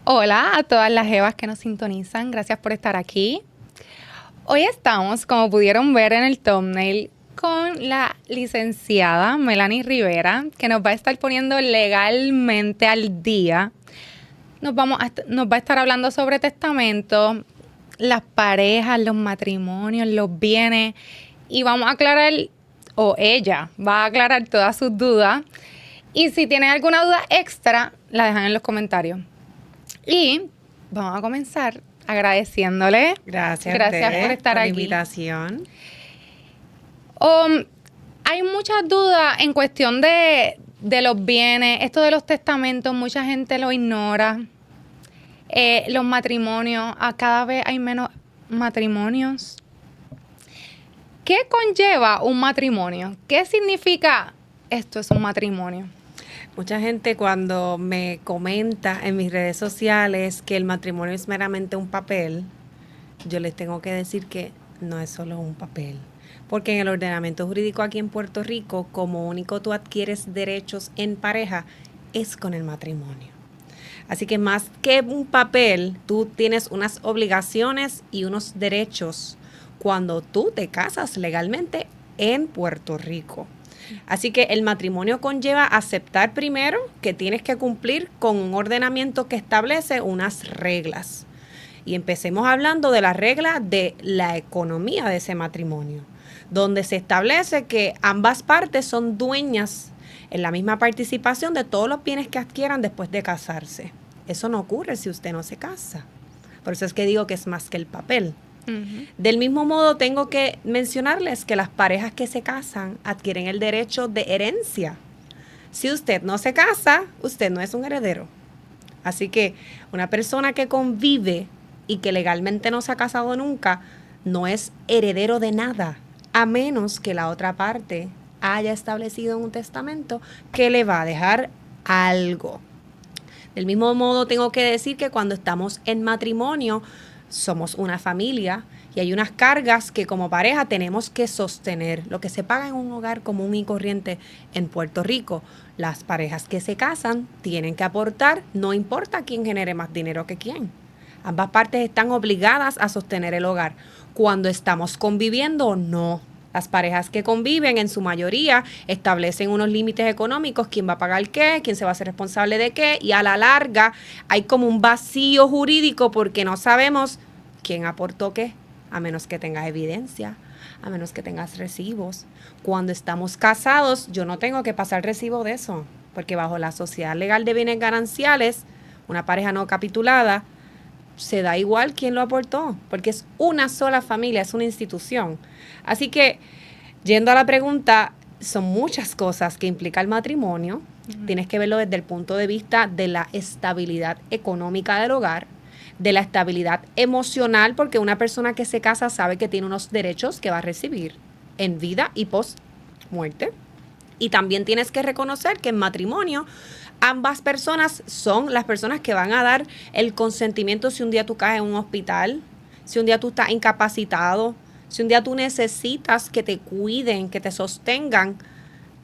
Hola a todas las jevas que nos sintonizan, gracias por estar aquí. Hoy estamos, como pudieron ver en el thumbnail, con la licenciada Melanie Rivera, que nos va a estar poniendo legalmente al día. Nos va a estar hablando sobre testamento, las parejas, los matrimonios, los bienes, y vamos a aclarar, o ella va a aclarar todas sus dudas. Y si tienen alguna duda extra, la dejan en los comentarios. Y vamos a comenzar agradeciéndole. Gracias por estar la aquí. invitación. Hay muchas dudas en cuestión de los bienes, esto de los testamentos, mucha gente lo ignora. Los matrimonios, cada vez hay menos matrimonios. ¿Qué conlleva un matrimonio? ¿Qué significa esto es un matrimonio? Mucha gente cuando me comenta en mis redes sociales que el matrimonio es meramente un papel, yo les tengo que decir que no es solo un papel. Porque en el ordenamiento jurídico aquí en Puerto Rico, como único tú adquieres derechos en pareja, es con el matrimonio. Así que más que un papel, tú tienes unas obligaciones y unos derechos cuando tú te casas legalmente en Puerto Rico. Así que el matrimonio conlleva aceptar primero que tienes que cumplir con un ordenamiento que establece unas reglas. Y empecemos hablando de las reglas de la economía de ese matrimonio, donde se establece que ambas partes son dueñas en la misma participación de todos los bienes que adquieran después de casarse. Eso no ocurre si usted no se casa. Por eso es que digo que es más que el papel. Uh-huh. Del mismo modo, tengo que mencionarles que las parejas que se casan adquieren el derecho de herencia. Si usted no se casa, usted no es un heredero. Así que una persona que convive y que legalmente no se ha casado nunca, no es heredero de nada, a menos que la otra parte haya establecido en un testamento que le va a dejar algo. Del mismo modo, tengo que decir que cuando estamos en matrimonio, somos una familia y hay unas cargas que como pareja tenemos que sostener. Lo que se paga en un hogar común y corriente en Puerto Rico, las parejas que se casan tienen que aportar, no importa quién genere más dinero que quién. Ambas partes están obligadas a sostener el hogar. Cuando estamos conviviendo, no. Las parejas que conviven en su mayoría establecen unos límites económicos, quién va a pagar qué, quién se va a hacer responsable de qué, y a la larga hay como un vacío jurídico porque no sabemos quién aportó qué, a menos que tengas evidencia, a menos que tengas recibos. Cuando estamos casados, yo no tengo que pasar recibo de eso, porque bajo la Sociedad Legal de Bienes Gananciales, una pareja no capitulada, se da igual quién lo aportó, porque es una sola familia, es una institución. Así que, yendo a la pregunta, son muchas cosas que implica el matrimonio. Uh-huh. Tienes que verlo desde el punto de vista de la estabilidad económica del hogar, de la estabilidad emocional, porque una persona que se casa sabe que tiene unos derechos que va a recibir en vida y post muerte. Y también tienes que reconocer que en matrimonio ambas personas son las personas que van a dar el consentimiento si un día tú caes en un hospital, si un día tú estás incapacitado, si un día tú necesitas que te cuiden, que te sostengan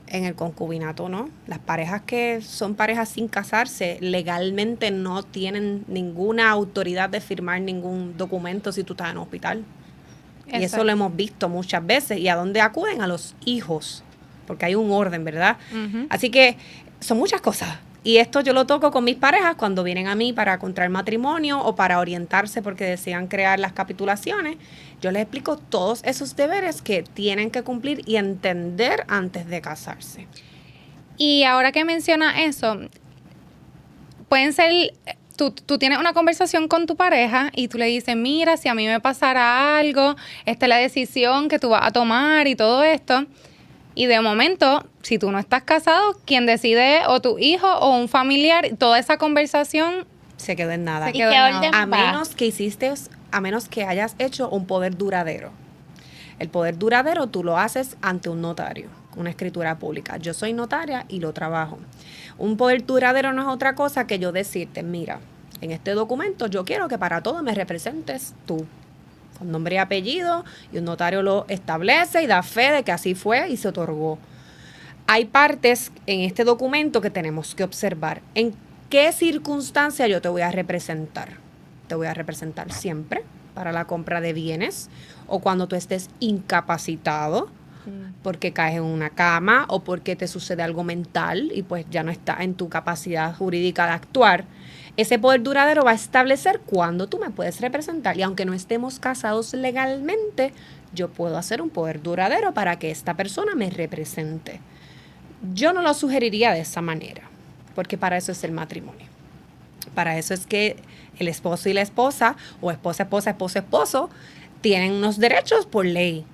en el concubinato, ¿no? Las parejas que son parejas sin casarse legalmente no tienen ninguna autoridad de firmar ningún documento si tú estás en un hospital. Exacto. Y eso lo hemos visto muchas veces. ¿Y a dónde acuden? A los hijos, porque hay un orden, ¿verdad? Uh-huh. Así que son muchas cosas. Y esto yo lo toco con mis parejas cuando vienen a mí para contraer matrimonio o para orientarse porque desean crear las capitulaciones. Yo les explico todos esos deberes que tienen que cumplir y entender antes de casarse. Y ahora que menciona eso, pueden ser, tú tienes una conversación con tu pareja y tú le dices, mira, si a mí me pasara algo, esta es la decisión que tú vas a tomar y todo esto. Y de momento, si tú no estás casado, quien decide o tu hijo o un familiar, toda esa conversación se quedó en nada. A menos que hayas hecho un poder duradero. El poder duradero tú lo haces ante un notario, una escritura pública. Yo soy notaria y lo trabajo. Un poder duradero no es otra cosa que yo decirte, mira, en este documento yo quiero que para todo me representes tú. Con nombre y apellido, y un notario lo establece y da fe de que así fue y se otorgó. Hay partes en este documento que tenemos que observar. En qué circunstancia yo te voy a representar? Te voy a representar siempre para la compra de bienes o cuando tú estés incapacitado porque caes en una cama o porque te sucede algo mental y pues ya no está en tu capacidad jurídica de actuar. Ese poder duradero va a establecer cuándo tú me puedes representar. Y aunque no estemos casados legalmente, yo puedo hacer un poder duradero para que esta persona me represente. Yo no lo sugeriría de esa manera, porque para eso es el matrimonio. Para eso es que el esposo y la esposa, o esposa, esposa, esposo, esposo, tienen unos derechos por ley.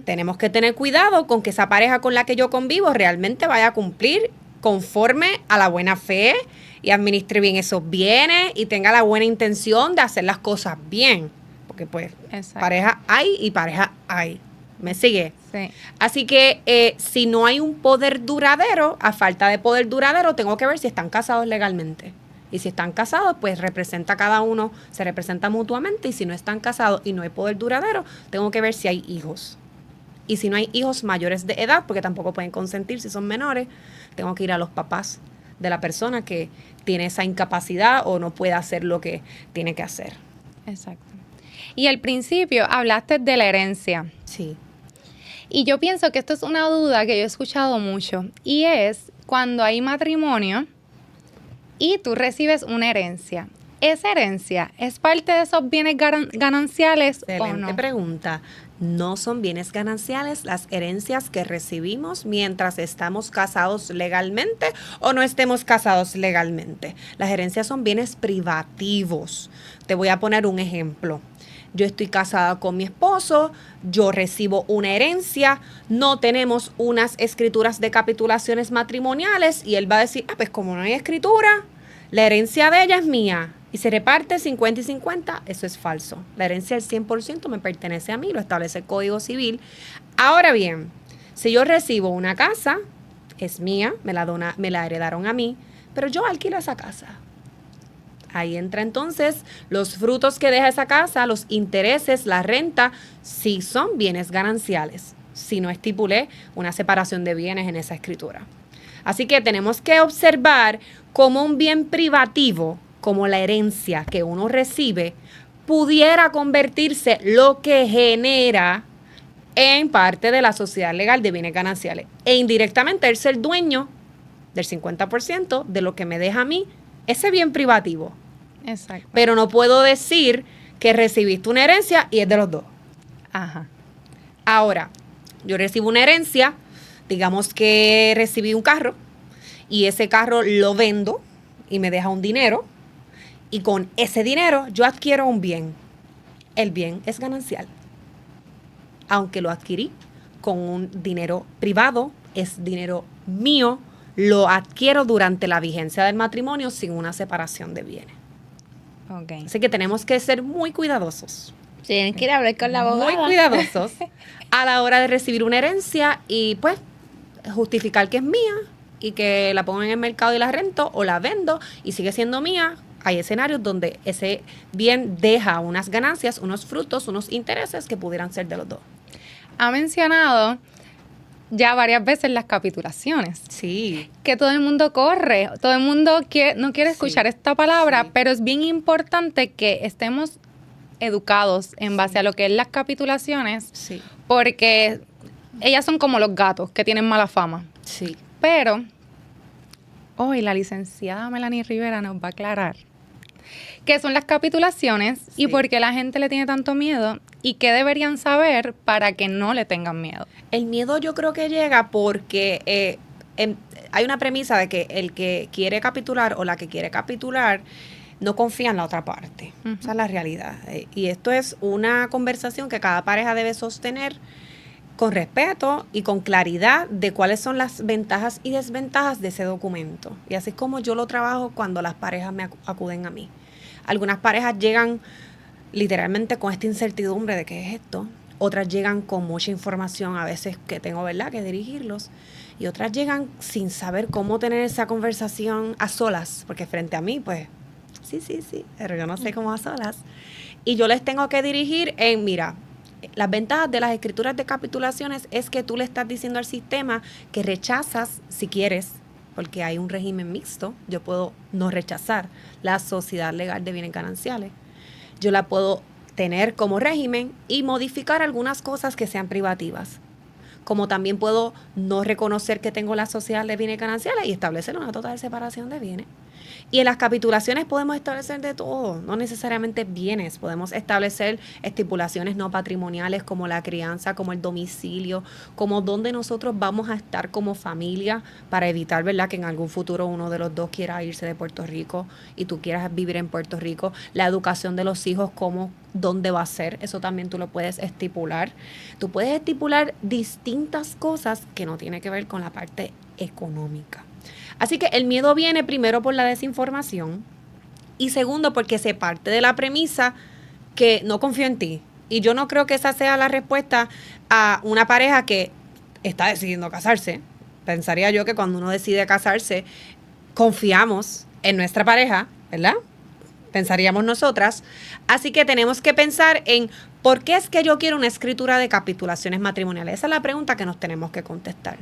Tenemos que tener cuidado con que esa pareja con la que yo convivo realmente vaya a cumplir conforme a la buena fe y administre bien esos bienes y tenga la buena intención de hacer las cosas bien. Porque pues pareja hay y pareja hay. ¿Me sigue? Sí. Así que si no hay un poder duradero, a falta de poder duradero, tengo que ver si están casados legalmente. Y si están casados, pues representa cada uno, se representa mutuamente. Y si no están casados y no hay poder duradero, tengo que ver si hay hijos. Y si no hay hijos mayores de edad, porque tampoco pueden consentir si son menores, tengo que ir a los papás de la persona que tiene esa incapacidad o no puede hacer lo que tiene que hacer. Exacto. Y al principio hablaste de la herencia. Sí. Y yo pienso que esto es una duda que yo he escuchado mucho. Y es cuando hay matrimonio y tú recibes una herencia. ¿Esa herencia es parte de esos bienes gananciales o no? Excelente pregunta. No son bienes gananciales las herencias que recibimos mientras estamos casados legalmente o no estemos casados legalmente. Las herencias son bienes privativos. Te voy a poner un ejemplo. Yo estoy casada con mi esposo, yo recibo una herencia, no tenemos unas escrituras de capitulaciones matrimoniales y él va a decir, pues como no hay escritura, la herencia de ella es mía. Y se reparte 50 y 50, eso es falso. La herencia del 100% me pertenece a mí, lo establece el Código Civil. Ahora bien, si yo recibo una casa, es mía, me la heredaron a mí, pero yo alquilo esa casa. Ahí entra entonces los frutos que deja esa casa, los intereses, la renta, sí son bienes gananciales, si no estipulé una separación de bienes en esa escritura. Así que tenemos que observar cómo un bien privativo, como la herencia que uno recibe, pudiera convertirse lo que genera en parte de la sociedad legal de bienes gananciales. E indirectamente él ser dueño del 50% de lo que me deja a mí ese bien privativo. Exacto. Pero no puedo decir que recibiste una herencia y es de los dos. Ajá. Ahora, yo recibo una herencia, digamos que recibí un carro y ese carro lo vendo y me deja un dinero. Y con ese dinero yo adquiero un bien. El bien es ganancial. Aunque lo adquirí con un dinero privado, es dinero mío, lo adquiero durante la vigencia del matrimonio sin una separación de bienes. Okay. Así que tenemos que ser muy cuidadosos. Tienen que ir a hablar con la abogada. Muy cuidadosos a la hora de recibir una herencia y pues justificar que es mía y que la pongo en el mercado y la rento o la vendo y sigue siendo mía. Hay escenarios donde ese bien deja unas ganancias, unos frutos, unos intereses que pudieran ser de los dos. Ha mencionado ya varias veces las capitulaciones. Sí. Que todo el mundo corre, todo el mundo no quiere escuchar esta palabra, pero es bien importante que estemos educados en base a lo que es las capitulaciones, porque ellas son como los gatos que tienen mala fama. Sí. Pero hoy la licenciada Melanie Rivera nos va a aclarar qué son las capitulaciones y por qué la gente le tiene tanto miedo y qué deberían saber para que no le tengan miedo. El miedo yo creo que llega porque hay una premisa de que el que quiere capitular o la que quiere capitular no confía en la otra parte. Esa es la realidad. Y esto es una conversación que cada pareja debe sostener con respeto y con claridad de cuáles son las ventajas y desventajas de ese documento. Y así es como yo lo trabajo cuando las parejas me acuden a mí. Algunas parejas llegan literalmente con esta incertidumbre de qué es esto. Otras llegan con mucha información, a veces que tengo, ¿verdad?, que dirigirlos. Y otras llegan sin saber cómo tener esa conversación a solas, porque frente a mí, pues, sí, pero yo no sé cómo a solas. Y yo les tengo que dirigir en, mira, las ventajas de las escrituras de capitulaciones es que tú le estás diciendo al sistema que rechazas, si quieres, porque hay un régimen mixto. Yo puedo no rechazar la sociedad legal de bienes gananciales. Yo la puedo tener como régimen y modificar algunas cosas que sean privativas. Como también puedo no reconocer que tengo la sociedad de bienes gananciales y establecer una total separación de bienes. Y en las capitulaciones podemos establecer de todo, no necesariamente bienes. Podemos establecer estipulaciones no patrimoniales como la crianza, como el domicilio, como dónde nosotros vamos a estar como familia para evitar, ¿verdad?, que en algún futuro uno de los dos quiera irse de Puerto Rico y tú quieras vivir en Puerto Rico. La educación de los hijos, cómo, dónde va a ser, eso también tú lo puedes estipular. Tú puedes estipular distintas cosas que no tienen que ver con la parte económica. Así que el miedo viene primero por la desinformación y segundo porque se parte de la premisa que no confío en ti. Y yo no creo que esa sea la respuesta a una pareja que está decidiendo casarse. Pensaría yo que cuando uno decide casarse, confiamos en nuestra pareja, ¿verdad? Pensaríamos nosotras. Así que tenemos que pensar en por qué es que yo quiero una escritura de capitulaciones matrimoniales. Esa es la pregunta que nos tenemos que contestar.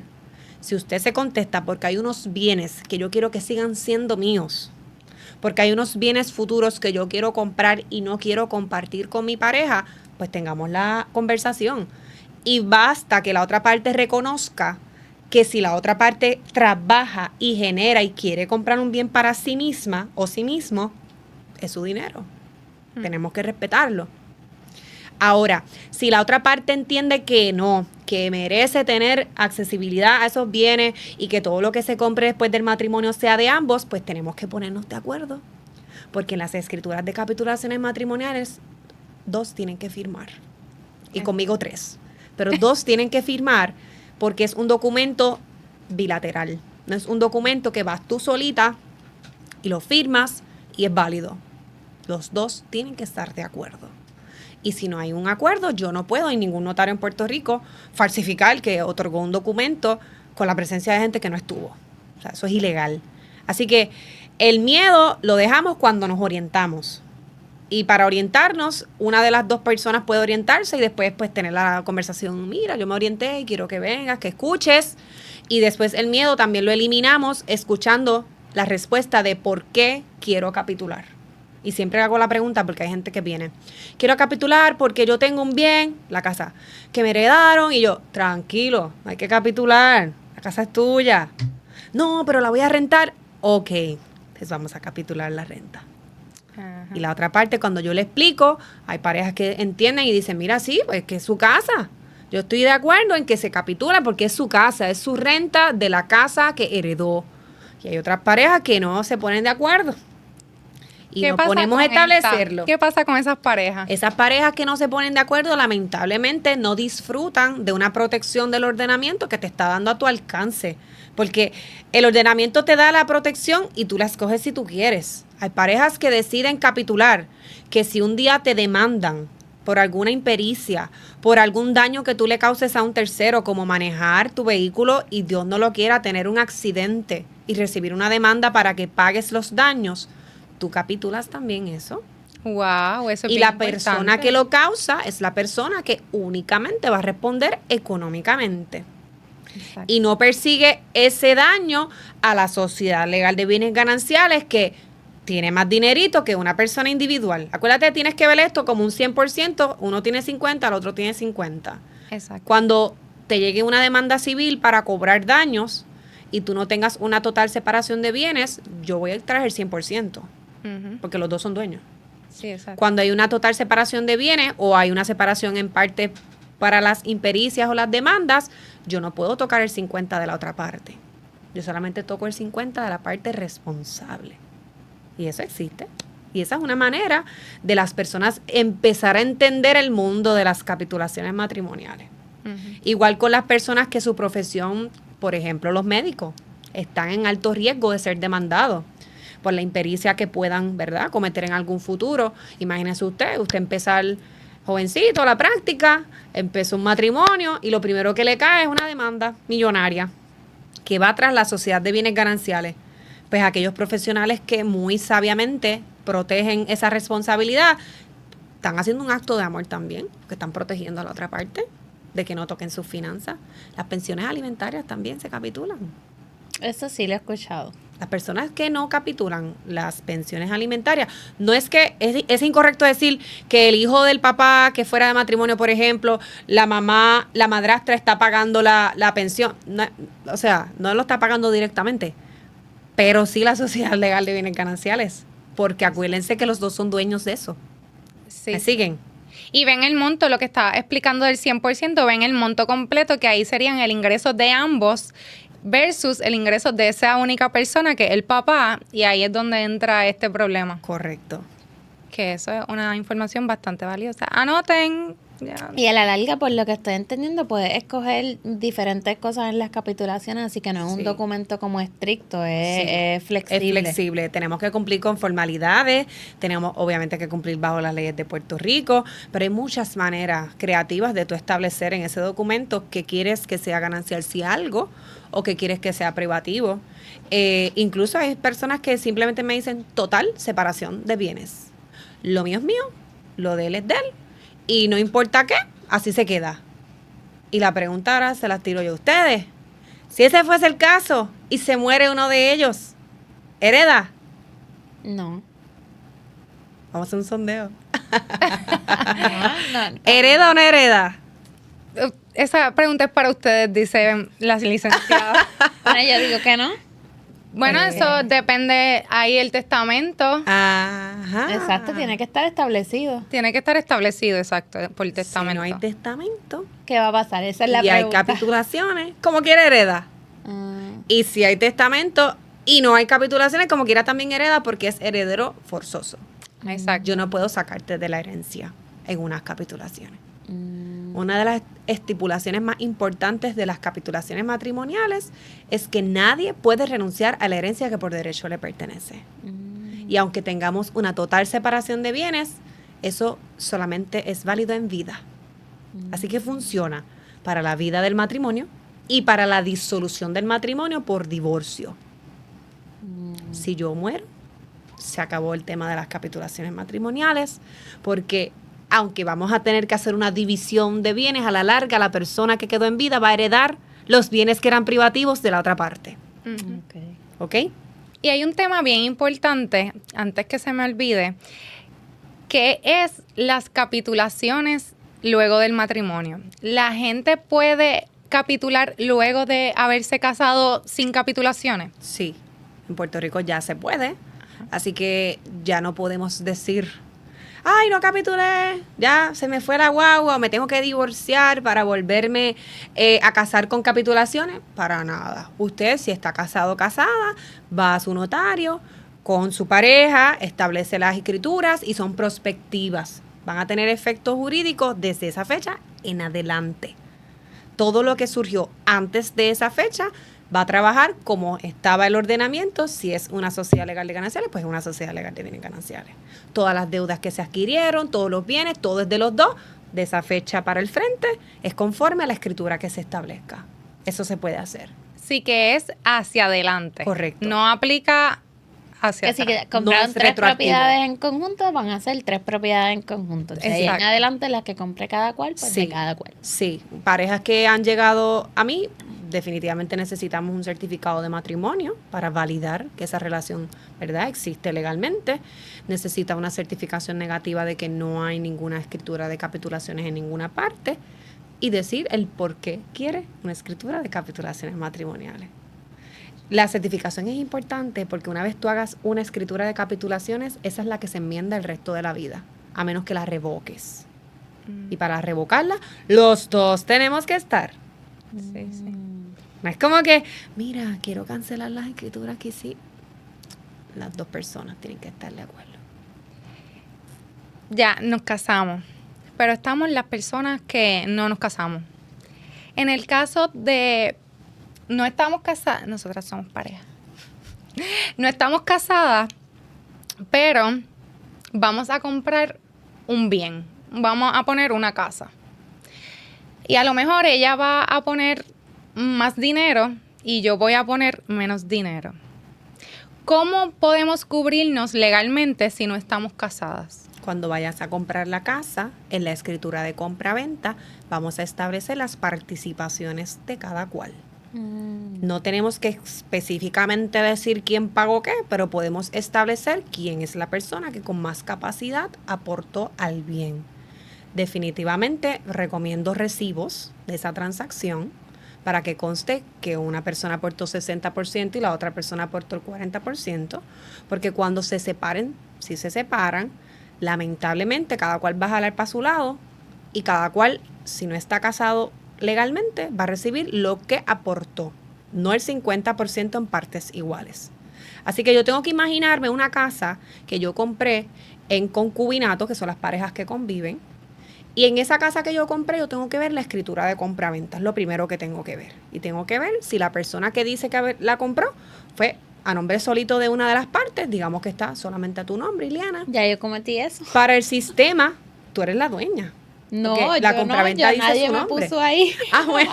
Si usted se contesta porque hay unos bienes que yo quiero que sigan siendo míos, porque hay unos bienes futuros que yo quiero comprar y no quiero compartir con mi pareja, pues tengamos la conversación. Y basta que la otra parte reconozca que si la otra parte trabaja y genera y quiere comprar un bien para sí misma o sí mismo, es su dinero. Tenemos que respetarlo. Ahora, si la otra parte entiende que no, que merece tener accesibilidad a esos bienes y que todo lo que se compre después del matrimonio sea de ambos, pues tenemos que ponernos de acuerdo. Porque en las escrituras de capitulaciones matrimoniales, 2 tienen que firmar. Y conmigo 3. Pero 2 tienen que firmar porque es un documento bilateral. No es un documento que vas tú solita y lo firmas y es válido. Los 2 tienen que estar de acuerdo. Y si no hay un acuerdo, yo no puedo, y ningún notario en Puerto Rico, falsificar que otorgó un documento con la presencia de gente que no estuvo. O sea, eso es ilegal. Así que el miedo lo dejamos cuando nos orientamos. Y para orientarnos, una de las 2 personas puede orientarse y después pues tener la conversación. Mira, yo me orienté y quiero que vengas, que escuches. Y después el miedo también lo eliminamos escuchando la respuesta de por qué quiero capitular. Y siempre hago la pregunta porque hay gente que viene. Quiero capitular porque yo tengo un bien, la casa, que me heredaron. Y yo, tranquilo, no hay que capitular. La casa es tuya. No, pero la voy a rentar. Ok, pues vamos a capitular la renta. Ajá. Y la otra parte, cuando yo le explico, hay parejas que entienden y dicen, mira, sí, pues que es su casa. Yo estoy de acuerdo en que se capitula porque es su casa, es su renta de la casa que heredó. Y hay otras parejas que no se ponen de acuerdo. Y nos ponemos a establecerlo. ¿Qué pasa con esas parejas? Esas parejas que no se ponen de acuerdo, lamentablemente, no disfrutan de una protección del ordenamiento que te está dando a tu alcance. Porque el ordenamiento te da la protección y tú la escoges si tú quieres. Hay parejas que deciden capitular, que si un día te demandan por alguna impericia, por algún daño que tú le causes a un tercero, como manejar tu vehículo y Dios no lo quiera, tener un accidente y recibir una demanda para que pagues los daños, tú capitulas también eso. Wow, eso es y bien la importante. persona que lo causa es la persona que únicamente va a responder económicamente. Exacto. Y no persigue ese daño a la sociedad legal de bienes gananciales que tiene más dinerito que una persona individual. Acuérdate, tienes que ver esto como un 100%, uno tiene 50, el otro tiene 50. Exacto. Cuando te llegue una demanda civil para cobrar daños y tú no tengas una total separación de bienes, yo voy a traer el 100%. Porque los 2 son dueños. Sí, exacto. Cuando hay una total separación de bienes o hay una separación en parte para las impericias o las demandas, yo no puedo tocar el 50 de la otra parte. Yo solamente toco el 50 de la parte responsable. Y eso existe. Y esa es una manera de las personas empezar a entender el mundo de las capitulaciones matrimoniales. Igual con las personas que su profesión, por ejemplo, los médicos, están en alto riesgo de ser demandados por la impericia que puedan, ¿verdad?, cometer en algún futuro. Imagínese usted empezar jovencito la práctica, empezó un matrimonio y lo primero que le cae es una demanda millonaria que va tras la sociedad de bienes gananciales. Pues aquellos profesionales que muy sabiamente protegen esa responsabilidad están haciendo un acto de amor también, que están protegiendo a la otra parte de que no toquen sus finanzas. Las pensiones alimentarias también se capitulan. Eso sí lo he escuchado. Las personas que no capitulan las pensiones alimentarias, no es que es incorrecto decir que el hijo del papá que fuera de matrimonio, por ejemplo, la mamá, la madrastra está pagando la pensión. No, o sea, no lo está pagando directamente, pero sí la sociedad legal de bienes gananciales, porque acuérdense que los dos son dueños de eso. Sí. ¿Me siguen? Y ven el monto, lo que estaba explicando del 100%, ven el monto completo, que ahí serían el ingreso de ambos versus el ingreso de esa única persona, que es el papá, y ahí es donde entra este problema. Correcto. Que eso es una información bastante valiosa. Anoten. Ya. Y a la larga, por lo que estoy entendiendo, puedes escoger diferentes cosas en las capitulaciones, así que no es un Sí. documento como estricto, Sí. es flexible. Es flexible. Tenemos que cumplir con formalidades, tenemos obviamente que cumplir bajo las leyes de Puerto Rico, pero hay muchas maneras creativas de tú establecer en ese documento que quieres que sea ganancial si algo o que quieres que sea privativo. Incluso hay personas que simplemente me dicen total separación de bienes. Lo mío es mío, lo de él es de él, y no importa qué, así se queda. Y la pregunta ahora se la tiro yo a ustedes. Si ese fuese el caso y se muere uno de ellos, ¿hereda? No. Vamos a hacer un sondeo. No. ¿Hereda o no hereda? Esa pregunta es para ustedes, dice la licenciada. Bueno, yo digo que no. Bueno, eso depende, ahí el testamento. Ajá. Exacto, tiene que estar establecido. Tiene que estar establecido, exacto, por el Si testamento. no hay testamento ¿Qué va a pasar? Esa es la y hay pregunta. capitulaciones, como quiera hereda. Ah, Y si hay testamento y no hay capitulaciones, como quiera también hereda porque es heredero forzoso. Exacto. Yo no puedo sacarte de la herencia en unas capitulaciones. mm, Una de las estipulaciones más importantes de las capitulaciones matrimoniales es que nadie puede renunciar a la herencia que por derecho le pertenece. Y aunque tengamos una total separación de bienes, eso solamente es válido en vida. Así que funciona para la vida del matrimonio y para la disolución del matrimonio por divorcio. Si yo muero, se acabó el tema de las capitulaciones matrimoniales, porque aunque vamos a tener que hacer una división de bienes, a la larga la persona que quedó en vida va a heredar los bienes que eran privativos de la otra parte. Ujú. ok. ¿Ok? Y hay un tema bien importante, antes que se me olvide, que es las capitulaciones luego del matrimonio. La gente puede capitular luego de haberse casado sin capitulaciones. Sí, en Puerto Rico ya se puede, así que ya no podemos decir, ay, no capitulé, ya se me fue la guagua, o me tengo que divorciar para volverme a casar con capitulaciones. Para nada. Usted, si está casado o casada, va a su notario con su pareja, establece las escrituras y son prospectivas. Van a tener efectos jurídicos desde esa fecha en adelante. Todo lo que surgió antes de esa fecha va a trabajar como estaba el ordenamiento. Si es una sociedad legal de gananciales, pues es una sociedad legal de bienes gananciales. Todas las deudas que se adquirieron, todos los bienes, todo es de los dos, de esa fecha para el frente, es conforme a la escritura que se establezca. Eso se puede hacer. Sí que es hacia adelante. Correcto. No aplica hacia Así atrás. que compraron es 3 retroactivo. propiedades en conjunto, van a ser 3 propiedades en conjunto. De ahí en Exacto. adelante las que compre cada cual, pues Sí. de cada cual. Sí, parejas que han llegado a mí, definitivamente necesitamos un certificado de matrimonio para validar que esa relación, ¿verdad?, existe legalmente. Necesita una certificación negativa de que no hay ninguna escritura de capitulaciones en ninguna parte y decir el por qué quiere una escritura de capitulaciones matrimoniales. La certificación es importante porque una vez tú hagas una escritura de capitulaciones, esa es la que se enmienda el resto de la vida, a menos que la revoques. Y para revocarla, los dos tenemos que estar. Sí, sí. No es como que, mira, quiero cancelar las escrituras que sí. Las dos personas tienen que estar de acuerdo. Ya nos casamos, pero estamos las personas que no nos casamos. En el caso de no estamos casadas, nosotras somos pareja. No estamos casadas, pero vamos a comprar un bien. Vamos a poner una casa. Y a lo mejor ella va a poner más dinero y yo voy a poner menos dinero. ¿Cómo podemos cubrirnos legalmente si no estamos casadas? Cuando vayas a comprar la casa, en la escritura de compra-venta, vamos a establecer las participaciones de cada cual. No tenemos que específicamente decir quién pagó qué, pero podemos establecer quién es la persona que con más capacidad aportó al bien. Definitivamente recomiendo recibos de esa transacción para que conste que una persona aportó 60% y la otra persona aportó el 40%, porque cuando se separen, si se separan, lamentablemente cada cual va a jalar para su lado y cada cual, si no está casado legalmente, va a recibir lo que aportó, no el 50% en partes iguales. Así que yo tengo que imaginarme una casa que yo compré en concubinato, que son las parejas que conviven, y en esa casa que yo compré yo tengo que ver la escritura de compra-venta, es lo primero que tengo que ver. Y tengo que ver si la persona que dice que la compró fue a nombre solito de una de las partes, digamos que está solamente a tu nombre, Ileana. Ya yo cometí eso. Para el sistema, tú eres la dueña. No, la yo compraventa no, dice nadie su me nombre. puso ahí. Ah, bueno.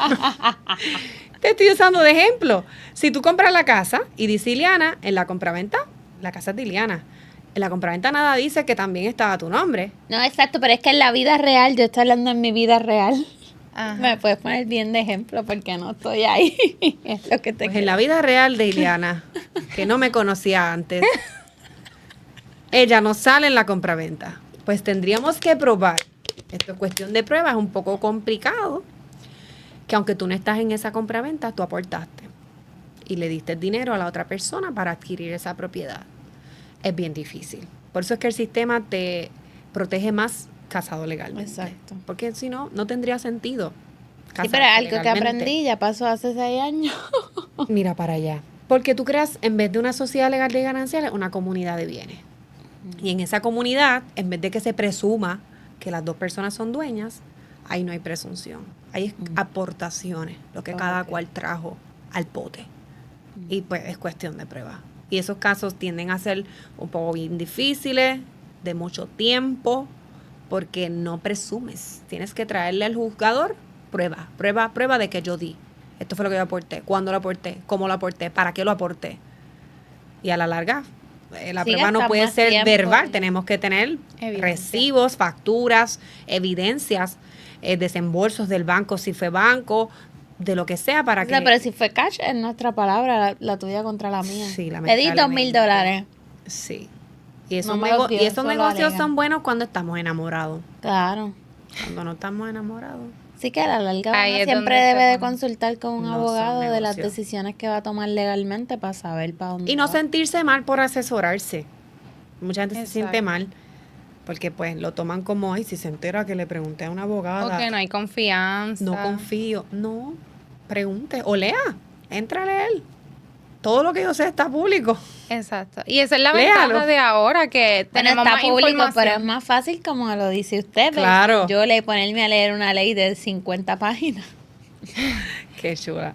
Te estoy usando de ejemplo. Si tú compras la casa y dice Ileana, en la compraventa, la casa es de Ileana. En la compraventa nada dice que también estaba tu nombre. No, exacto, pero es que en la vida real, yo estoy hablando en mi vida real. Ajá. Me puedes poner bien de ejemplo porque no estoy ahí. Es lo que te Pues quiero. en la vida real de Ileana, que no me conocía antes, ella no sale en la compraventa. Pues tendríamos que probar. Esto es cuestión de prueba, es un poco complicado. Que aunque tú no estás en esa compraventa, tú aportaste. Y le diste dinero a la otra persona para adquirir esa propiedad. Es bien difícil. Por eso es que el sistema te protege más casado legalmente. Exacto. Porque si no, no tendría sentido. Sí, casarse pero es algo que legalmente. aprendí, ya pasó hace 6 años. Mira para allá. Porque tú creas, en vez de una sociedad legal de gananciales, una comunidad de bienes. Y en esa comunidad, en vez de que se presuma que las dos personas son dueñas, ahí no hay presunción. Hay aportaciones, lo que cada cual trajo al pote. Y pues es cuestión de prueba. Y esos casos tienden a ser un poco bien difíciles, de mucho tiempo, porque no presumes. Tienes que traerle al juzgador prueba de que yo di. Esto fue lo que yo aporté. ¿Cuándo lo aporté? ¿Cómo lo aporté? ¿Para qué lo aporté? Y a la larga, la Sí, prueba no gasta puede más ser tiempo. verbal. Tenemos que tener Evidencia. recibos, facturas, evidencias, desembolsos del banco, si fue banco, de lo que sea, para O sea, que... pero si fue cash, es nuestra palabra, la tuya contra la mía. Sí, Te di $2,000. Sí. Y esos, No me lo dio, y esos eso lo negocios alega. son buenos cuando estamos enamorados. Claro. Cuando no estamos enamorados. Sí que a la larga Ahí uno es siempre donde se debe de pone. consultar con un No son abogado de las negocios. decisiones que va a tomar legalmente para saber para dónde Y no va. sentirse mal por asesorarse. Mucha gente se siente Exacto. mal porque pues lo toman como, ay, si se entera que le pregunté a una abogada. O que no hay confianza. No confío. No, pregunte o lea. Entra a leer. Todo lo que yo sé está público. Exacto. Y esa es la Léalo. ventaja de ahora, que Bueno, tenemos está más público, información. pero es más fácil como lo dice usted. ¿ves? Claro. Yo ponerme a leer una ley de 50 páginas. Qué chula.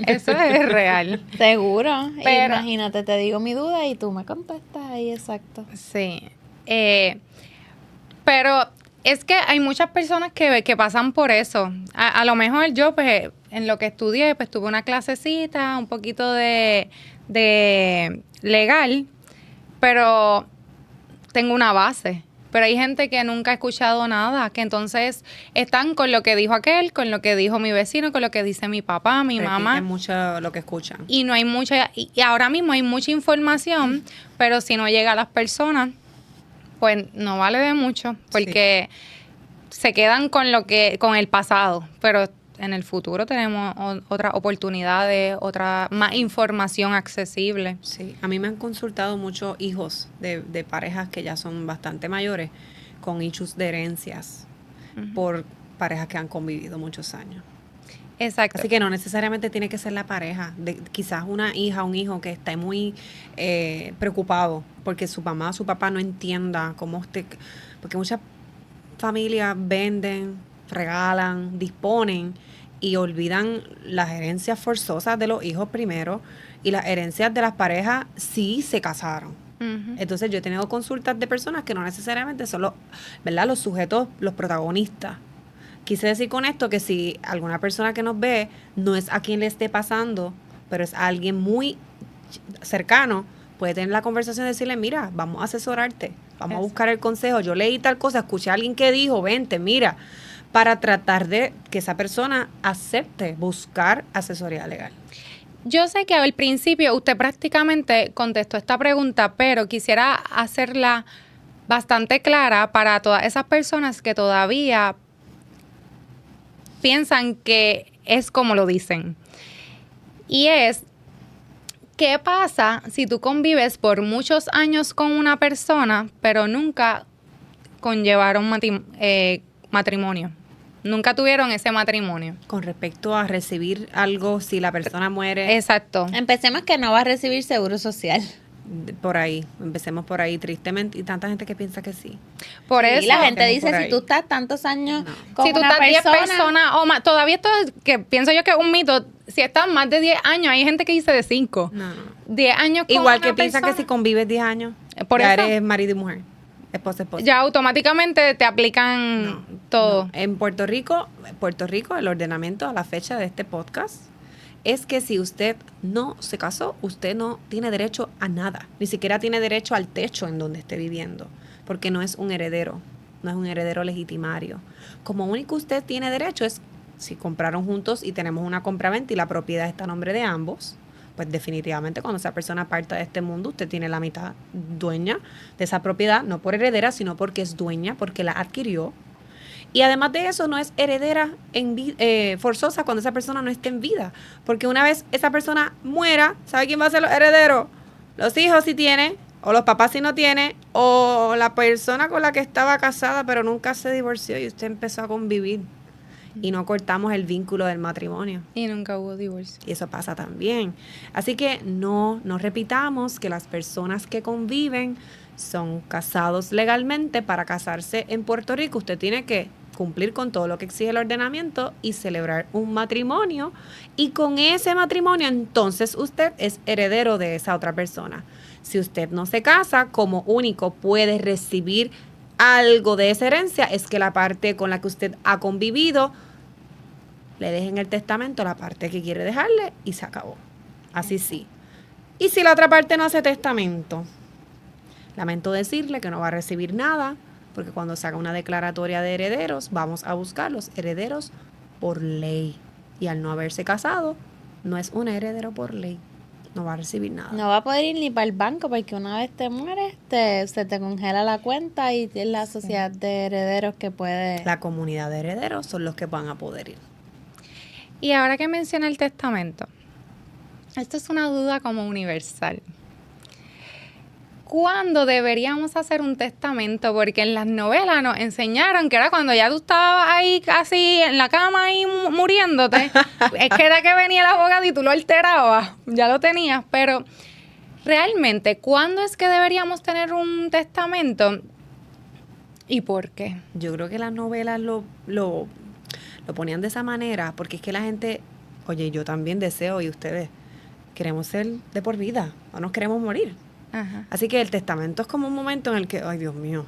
Eso es real. Seguro. Pero- Imagínate, te digo mi duda y tú me contestas ahí, exacto. Sí. Pero es que hay muchas personas que pasan por eso. A lo mejor yo, pues, en lo que estudié, pues tuve una clasecita, un poquito de legal, pero tengo una base. Pero hay gente que nunca ha escuchado nada, que entonces están con lo que dijo aquel, con lo que dijo mi vecino, con lo que dice mi papá, mi mamá. Repiten mucho lo que escuchan. Y no hay mucha, y ahora mismo hay mucha información, pero si no llega a las personas, pues no vale de mucho, porque se quedan con con el pasado, pero en el futuro tenemos otras oportunidades, otra más información accesible. Sí, a mí me han consultado muchos hijos de parejas que ya son bastante mayores con issues de herencias por parejas que han convivido muchos años. Exacto. Así que no necesariamente tiene que ser la pareja, quizás una hija o un hijo que esté muy preocupado porque su mamá o su papá no entienda cómo porque muchas familias venden, regalan, disponen y olvidan las herencias forzosas de los hijos primero y las herencias de las parejas si se casaron. Ujú. Entonces yo he tenido consultas de personas que no necesariamente son los sujetos, los protagonistas. Quise decir con esto que si alguna persona que nos ve no es a quien le esté pasando, pero es a alguien muy cercano, puede tener la conversación y decirle, mira, vamos a asesorarte, vamos a buscar el consejo, yo leí tal cosa, escuché a alguien que dijo, vente, mira, para tratar de que esa persona acepte buscar asesoría legal. Yo sé que al principio usted prácticamente contestó esta pregunta, pero quisiera hacerla bastante clara para todas esas personas que todavía piensan que es como lo dicen. Y es, ¿qué pasa si tú convives por muchos años con una persona, pero nunca conllevaron matrimonio? Nunca tuvieron ese matrimonio. Con respecto a recibir algo si la persona muere. Exacto. Empecemos que no va a recibir seguro social. Por ahí, empecemos por ahí, tristemente, y tanta gente que piensa que sí. Por Y eso. la gente empecemos por dice, si ahí. tú estás tantos años No. con Si tú una estás 10 persona, personas o más, todavía esto es que pienso yo que es un mito. Si estás más de 10 años, hay gente que dice de 5. No. 10 años con Igual una que piensan que persona, si convives 10 años, Por ya eso. eres marido y mujer, esposa. ya automáticamente te aplican No, todo. no. En Puerto Rico, el ordenamiento a la fecha de este podcast es que si usted no se casó, usted no tiene derecho a nada. Ni siquiera tiene derecho al techo en donde esté viviendo, porque no es un heredero, no es un heredero legitimario. Como único usted tiene derecho es si compraron juntos y tenemos una compraventa y la propiedad está a nombre de ambos, pues definitivamente cuando esa persona parta de este mundo, usted tiene la mitad dueña de esa propiedad, no por heredera, sino porque es dueña, porque la adquirió. Y además de eso, no es heredera forzosa cuando esa persona no esté en vida. Porque una vez esa persona muera, ¿sabe quién va a ser los herederos? Los hijos si tiene, o los papás si no tiene, o la persona con la que estaba casada pero nunca se divorció y usted empezó a convivir. Y no cortamos el vínculo del matrimonio. Y nunca hubo divorcio. Y eso pasa también. Así que no repitamos que las personas que conviven son casados legalmente. Para casarse en Puerto Rico, usted tiene que cumplir con todo lo que exige el ordenamiento y celebrar un matrimonio. Y con ese matrimonio, entonces usted es heredero de esa otra persona. Si usted no se casa, como único puede recibir algo de esa herencia, es que la parte con la que usted ha convivido le deje en el testamento la parte que quiere dejarle y se acabó. Así sí. Y si la otra parte no hace testamento, lamento decirle que no va a recibir nada, porque cuando se haga una declaratoria de herederos, vamos a buscar los herederos por ley. Y al no haberse casado, no es un heredero por ley. No va a recibir nada. no va a poder ir ni para el banco porque una vez te mueres, se te congela la cuenta y es la sociedad de herederos que puede... La comunidad de herederos son los que van a poder ir. Y ahora que menciona el testamento, esto es una duda como universal. ¿Cuándo deberíamos hacer un testamento? Porque en las novelas nos enseñaron que era cuando ya tú estabas ahí casi en la cama ahí muriéndote. Es que era que venía el abogado y tú lo alterabas, ya lo tenías. Pero realmente, ¿cuándo es que deberíamos tener un testamento? ¿Y por qué? Yo creo que las novelas lo ponían de esa manera, porque es que la gente, oye, yo también deseo, y ustedes, queremos ser de por vida, no nos queremos morir. Ajá. Así que el testamento es como un momento en el que, ay Dios mío,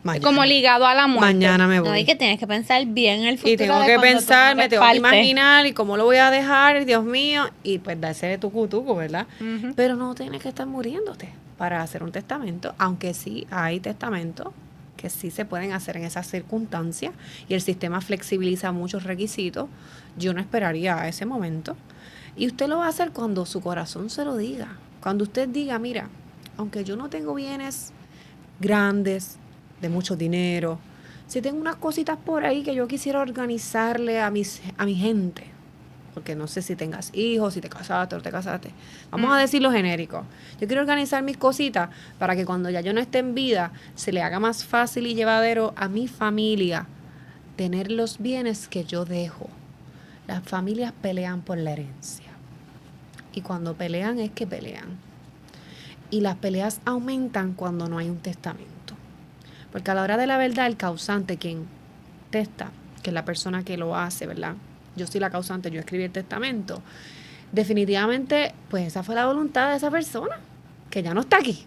mañana, Como ligado a la muerte. mañana me voy. No, y que tienes que pensar bien en el futuro. Y tengo de que cuando tú pensar, no me eres tengo que parte. imaginar y cómo lo voy a dejar, Dios mío, y pues darse de tu cutuco, ¿verdad? Ujú. Pero no tienes que estar muriéndote para hacer un testamento, aunque sí hay testamentos que sí se pueden hacer en esas circunstancias y el sistema flexibiliza muchos requisitos. Yo no esperaría a ese momento. Y usted lo va a hacer cuando su corazón se lo diga. Cuando usted diga, mira, aunque yo no tengo bienes grandes, de mucho dinero, si tengo unas cositas por ahí que yo quisiera organizarle a mi gente, porque no sé si tengas hijos, si te casaste o no te casaste, vamos a decir lo genérico. Yo quiero organizar mis cositas para que cuando ya yo no esté en vida, se le haga más fácil y llevadero a mi familia tener los bienes que yo dejo. Las familias pelean por la herencia. Y cuando pelean es que pelean. Y las peleas aumentan cuando no hay un testamento. Porque a la hora de la verdad, el causante, quien testa, que es la persona que lo hace, ¿verdad? Yo soy la causante, yo escribí el testamento. Definitivamente, pues esa fue la voluntad de esa persona, que ya no está aquí.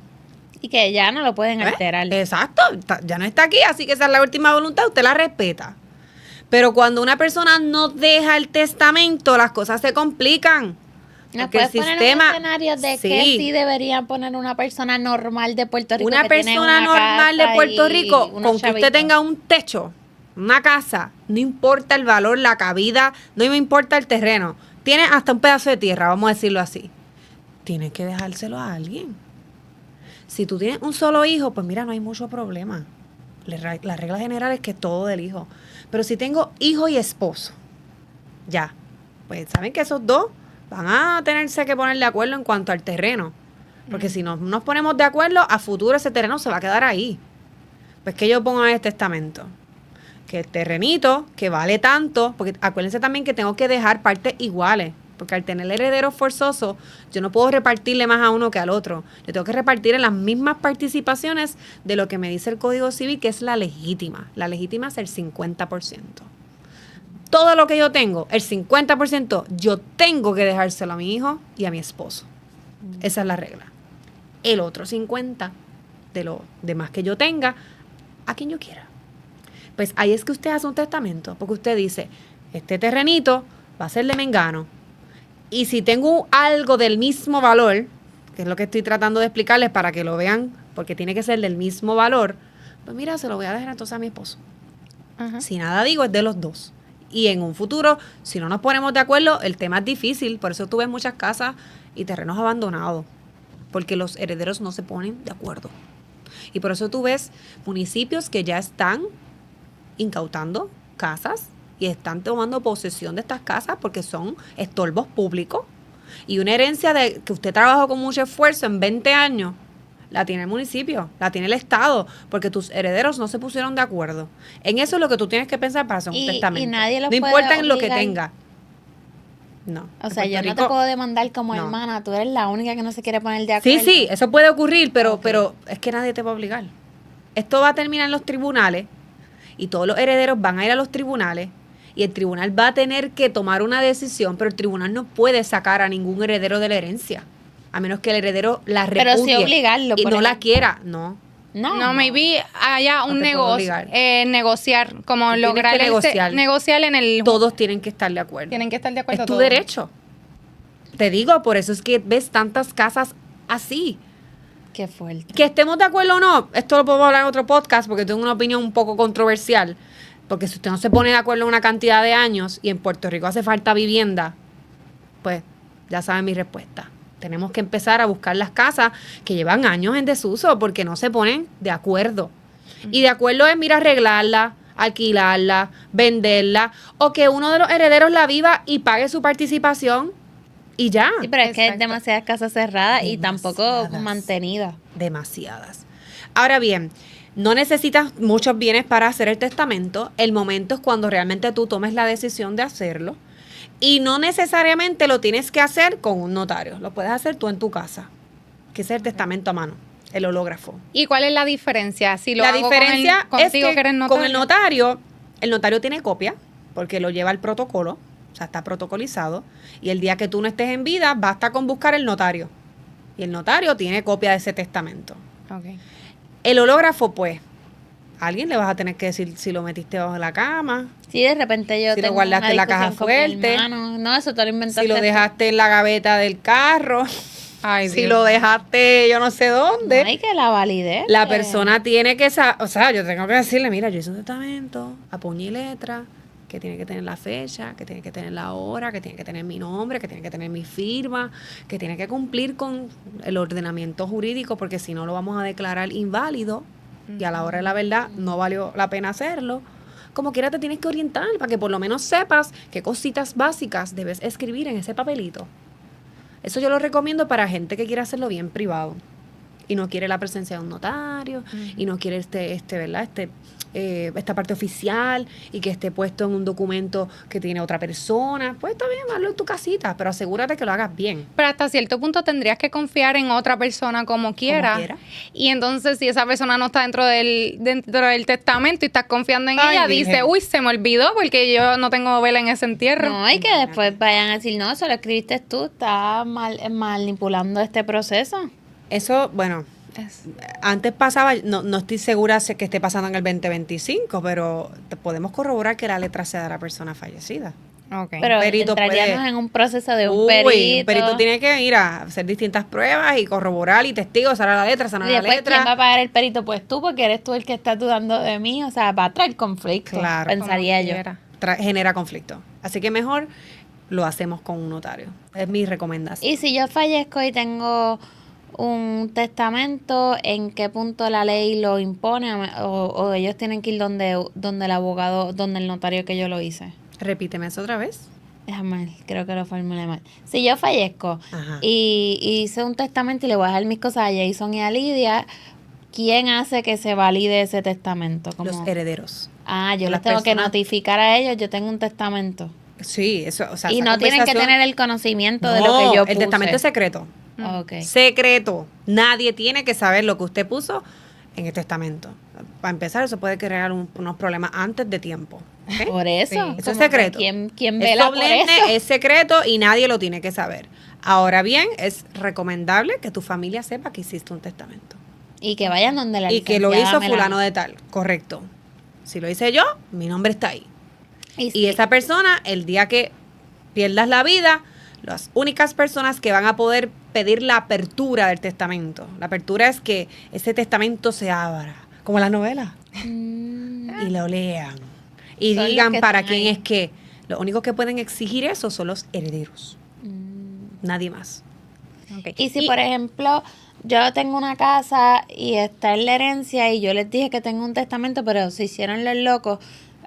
Y que ya no lo pueden alterar. Exacto, ya no está aquí, así que esa es la última voluntad, usted la respeta. Pero cuando una persona no deja el testamento, las cosas se complican. ¿Nos Porque el puedes poner sistema, un escenario de sí. que sí debería poner una persona normal de Puerto Rico? Una que tiene persona una normal de casa Puerto y Rico, unos con que usted chavitos? tenga un techo una casa, no importa el valor, la cabida, no me importa el terreno, tiene hasta un pedazo de tierra, vamos a decirlo así, tienes que dejárselo a alguien. Si tú tienes un solo hijo, pues mira, no hay mucho problema. La regla general es que todo del hijo. Pero si tengo hijo y esposo, ya, pues saben que esos dos van a tenerse que poner de acuerdo en cuanto al terreno. Porque si no nos ponemos de acuerdo, a futuro ese terreno se va a quedar ahí. Pues que yo pongo en el testamento que el terrenito, que vale tanto, porque acuérdense también que tengo que dejar partes iguales. Porque al tener herederos forzosos, yo no puedo repartirle más a uno que al otro. Yo tengo que repartir en las mismas participaciones de lo que me dice el Código Civil, que es la legítima. La legítima es el 50%. Todo lo que yo tengo, el 50%, yo tengo que dejárselo a mi hijo y a mi esposo. Esa es la regla. El otro 50% de lo demás que yo tenga, a quien yo quiera. Pues ahí es que usted hace un testamento, porque usted dice, este terrenito va a ser de Mengano. Y si tengo algo del mismo valor, que es lo que estoy tratando de explicarles para que lo vean, porque tiene que ser del mismo valor, pues mira, se lo voy a dejar entonces a mi esposo. Ajá. Si nada digo, es de los dos. Y en un futuro, si no nos ponemos de acuerdo, el tema es difícil. Por eso tú ves muchas casas y terrenos abandonados, porque los herederos no se ponen de acuerdo. Y por eso tú ves municipios que ya están incautando casas y están tomando posesión de estas casas porque son estorbos públicos. Y una herencia de que usted trabajó con mucho esfuerzo en 20 años, la tiene el municipio, la tiene el Estado, porque tus herederos no se pusieron de acuerdo. En eso es lo que tú tienes que pensar para hacer un testamento. Y nadie lo no puede importa en lo que obligar. tenga. No. O En sea, yo Puerto no te Rico, puedo demandar como no. hermana, tú eres la única que no se quiere poner de acuerdo. Sí, sí, eso puede ocurrir, pero, Ok. pero es que nadie te va a obligar. Esto va a terminar en los tribunales y todos los herederos van a ir a los tribunales y el tribunal va a tener que tomar una decisión, pero el tribunal no puede sacar a ningún heredero de la herencia, a menos que el heredero la repudie Pero sí obligarlo, y por no la ejemplo. quiera. No. No, maybe haya un te puedo negocio, obligar. negociar, como Tú tienes lograr que negociar. negociar en el... Todos tienen que estar de acuerdo. Tienen que estar de acuerdo Es tu todos. derecho. Te digo, por eso es que ves tantas casas así. Qué fuerte. Que estemos de acuerdo o no, esto lo podemos hablar en otro podcast porque tengo una opinión un poco controversial. Porque si usted no se pone de acuerdo en una cantidad de años y en Puerto Rico hace falta vivienda, pues ya saben mi respuesta. Tenemos que empezar a buscar las casas que llevan años en desuso porque no se ponen de acuerdo. Y de acuerdo es, mira, arreglarla, alquilarla, venderla o que uno de los herederos la viva y pague su participación y ya. Sí, pero es que es Exacto. demasiadas casas cerradas y tampoco Demasiadas. mantenidas. Demasiadas. Ahora bien, no necesitas muchos bienes para hacer el testamento. El momento es cuando realmente tú tomes la decisión de hacerlo. Y no necesariamente lo tienes que hacer con un notario. Lo puedes hacer tú en tu casa, que es el testamento a mano, el hológrafo. ¿Y cuál es la diferencia? Si lo La hago diferencia con es contigo, que eres con el notario tiene copia, porque lo lleva el protocolo, o sea, está protocolizado. Y el día que tú no estés en vida, basta con buscar el notario. Y el notario tiene copia de ese testamento. Ok. El hológrafo, pues, a alguien le vas a tener que decir si lo metiste bajo la cama, Sí, de repente yo Si lo tengo guardaste una en la caja discusión con mi fuerte. hermano. No, eso te lo inventaste si lo tú. dejaste en la gaveta del carro, Ay, si Dios. lo dejaste yo no sé dónde. No hay que la validez. La persona tiene que saber, o sea, yo tengo que decirle, mira, yo hice un testamento a puño y letra, que tiene que tener la fecha, que tiene que tener la hora, que tiene que tener mi nombre, que tiene que tener mi firma, que tiene que cumplir con el ordenamiento jurídico, porque si no lo vamos a declarar inválido y a la hora de la verdad no valió la pena hacerlo. Como quiera te tienes que orientar para que por lo menos sepas qué cositas básicas debes escribir en ese papelito. Eso yo lo recomiendo para gente que quiere hacerlo bien privado y no quiere la presencia de un notario y no quiere ¿verdad? Esta parte oficial y que esté puesto en un documento que tiene otra persona. Pues está bien, hazlo en tu casita, pero asegúrate que lo hagas bien. Pero hasta cierto punto tendrías que confiar en otra persona como quiera. quiera. Y entonces, si esa persona no está dentro del testamento y estás confiando en Ay, ella, virgen. dice, uy, se me olvidó porque yo no tengo vela en ese entierro. No, y que después vayan a decir, no, eso lo escribiste tú, estás manipulando este proceso. Eso, bueno, antes pasaba, no estoy segura si que esté pasando en el 2025, pero podemos corroborar que la letra sea de la persona fallecida. Ok. Pero perito entraríamos puede- en un proceso de un Uy, perito. un perito tiene que ir a hacer distintas pruebas y corroborar y testigos, sanar la letra, sanar Y la después, ¿quién va letra. a pagar el perito? Pues tú, porque eres tú el que está dudando de mí. O sea, va a traer conflicto, Claro. pensaría Como yo. quiera. Genera conflicto. Así que mejor lo hacemos con un notario. Es mi recomendación. Y si yo fallezco y tengo un testamento, ¿en qué punto la ley lo impone? O ellos tienen que ir donde el abogado, donde el notario que yo lo hice. Repíteme eso otra vez. Déjame, creo que lo formulé mal. Si yo fallezco Ajá. y hice un testamento y le voy a dejar mis cosas a Jason y a Lidia, ¿quién hace que se valide ese testamento? Los herederos. Yo las les tengo que personas- notificar a ellos, yo tengo un testamento. Sí, eso, o sea, Y esa no tienen que conversación- tener el conocimiento de lo No, que yo el puse. testamento es secreto. Ok. Secreto. Nadie tiene que saber lo que usted puso en el testamento. Para empezar, eso puede crear unos problemas antes de tiempo. ¿ok? Por eso. Sí. Eso es como secreto. que ¿Quién Es vela por solemne, eso? es secreto y nadie lo tiene que saber. Ahora bien, es recomendable que tu familia sepa que hiciste un testamento. Y que vayan donde la Y que lo licenciada hizo Melanie. fulano de tal. Correcto. Si lo hice yo, mi nombre está ahí. Y Y sí, esa persona, el día que pierdas la vida, las únicas personas que van a poder pedir la apertura del testamento. La apertura es que ese testamento se abra, como la novela, y lo lean. Y Son los digan que para están quién ahí. es que. Los únicos que pueden exigir eso son los herederos. Nadie más. Ok. Y si, por ejemplo, yo tengo una casa y está en la herencia y yo les dije que tengo un testamento, pero se hicieron los locos,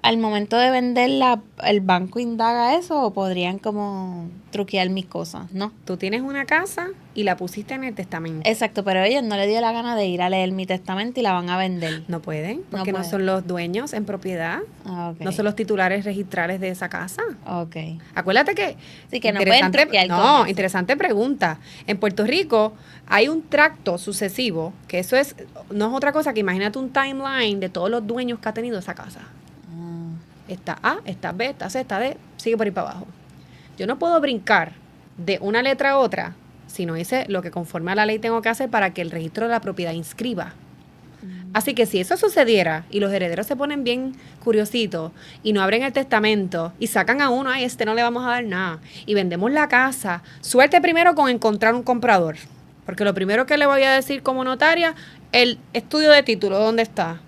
al momento de venderla, ¿el banco indaga eso o podrían como truquear mis cosas? ¿No? Tú tienes una casa y la pusiste en el testamento. Exacto, pero a ellos no les dio la gana de ir a leer mi testamento y la van a vender. No pueden, porque no pueden. son los dueños en propiedad. Ok. No son los titulares registrales de esa casa. Ok. Acuérdate que... Sí, que no pueden truquear con No, eso. interesante pregunta. En Puerto Rico hay un tracto sucesivo, que eso es, no es otra cosa que imagínate un timeline de todos los dueños que ha tenido esa casa. Está A, está B, está C, está D, sigue por ahí para abajo. Yo no puedo brincar de una letra a otra si no hice lo que conforme a la ley tengo que hacer para que el registro de la propiedad inscriba. Así que si eso sucediera y los herederos se ponen bien curiositos y no abren el testamento y sacan a uno, ay, este no le vamos a dar nada, y vendemos la casa, suerte primero con encontrar un comprador. Porque lo primero que le voy a decir como notaria, el estudio de título, ¿dónde está?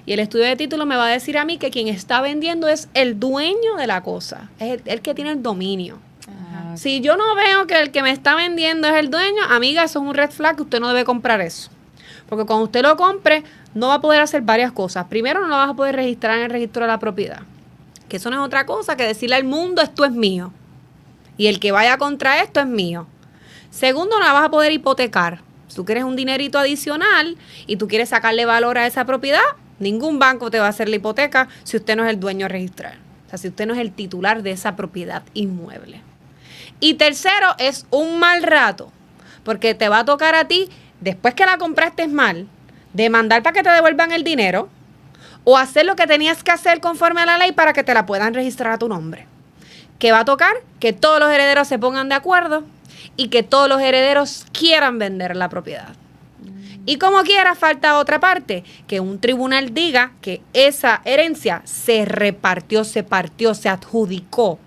Y el estudio de título me va a decir a mí que quien está vendiendo es el dueño de la cosa, es el que tiene el dominio. Ajá. Si yo no veo que el que me está vendiendo es el dueño, amiga, eso es un red flag, usted no debe comprar eso. Porque cuando usted lo compre, no va a poder hacer varias cosas. Primero, no lo vas a poder registrar en el registro de la propiedad. Que eso no es otra cosa que decirle al mundo, esto es mío. Y el que vaya contra esto es mío. Segundo, no la vas a poder hipotecar. Si tú quieres un dinerito adicional y tú quieres sacarle valor a esa propiedad, ningún banco te va a hacer la hipoteca si usted no es el dueño registral. O sea, si usted no es el titular de esa propiedad inmueble. Y tercero, es un mal rato, porque te va a tocar a ti, después que la compraste mal, demandar para que te devuelvan el dinero o hacer lo que tenías que hacer conforme a la ley para que te la puedan registrar a tu nombre. Que va a tocar que todos los herederos se pongan de acuerdo y que todos los herederos quieran vender la propiedad. Y como quiera, falta otra parte, que un tribunal diga que esa herencia se repartió, se partió, se adjudicó.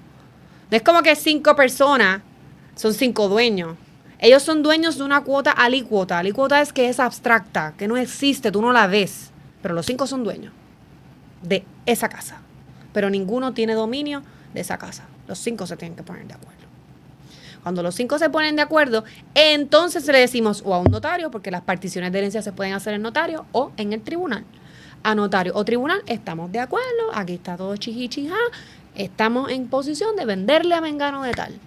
No es como que 5 personas son 5 dueños. Ellos son dueños de una cuota alícuota. Alícuota es que es abstracta, que no existe, tú no la ves. Pero los 5 son dueños de esa casa. Pero ninguno tiene dominio de esa casa. Los 5 se tienen que poner de acuerdo. Cuando los 5 se ponen de acuerdo, entonces le decimos o a un notario, porque las particiones de herencia se pueden hacer en notario o en el tribunal. A notario o tribunal, estamos de acuerdo, aquí está todo chijichija, estamos en posición de venderle a Mengano de tal.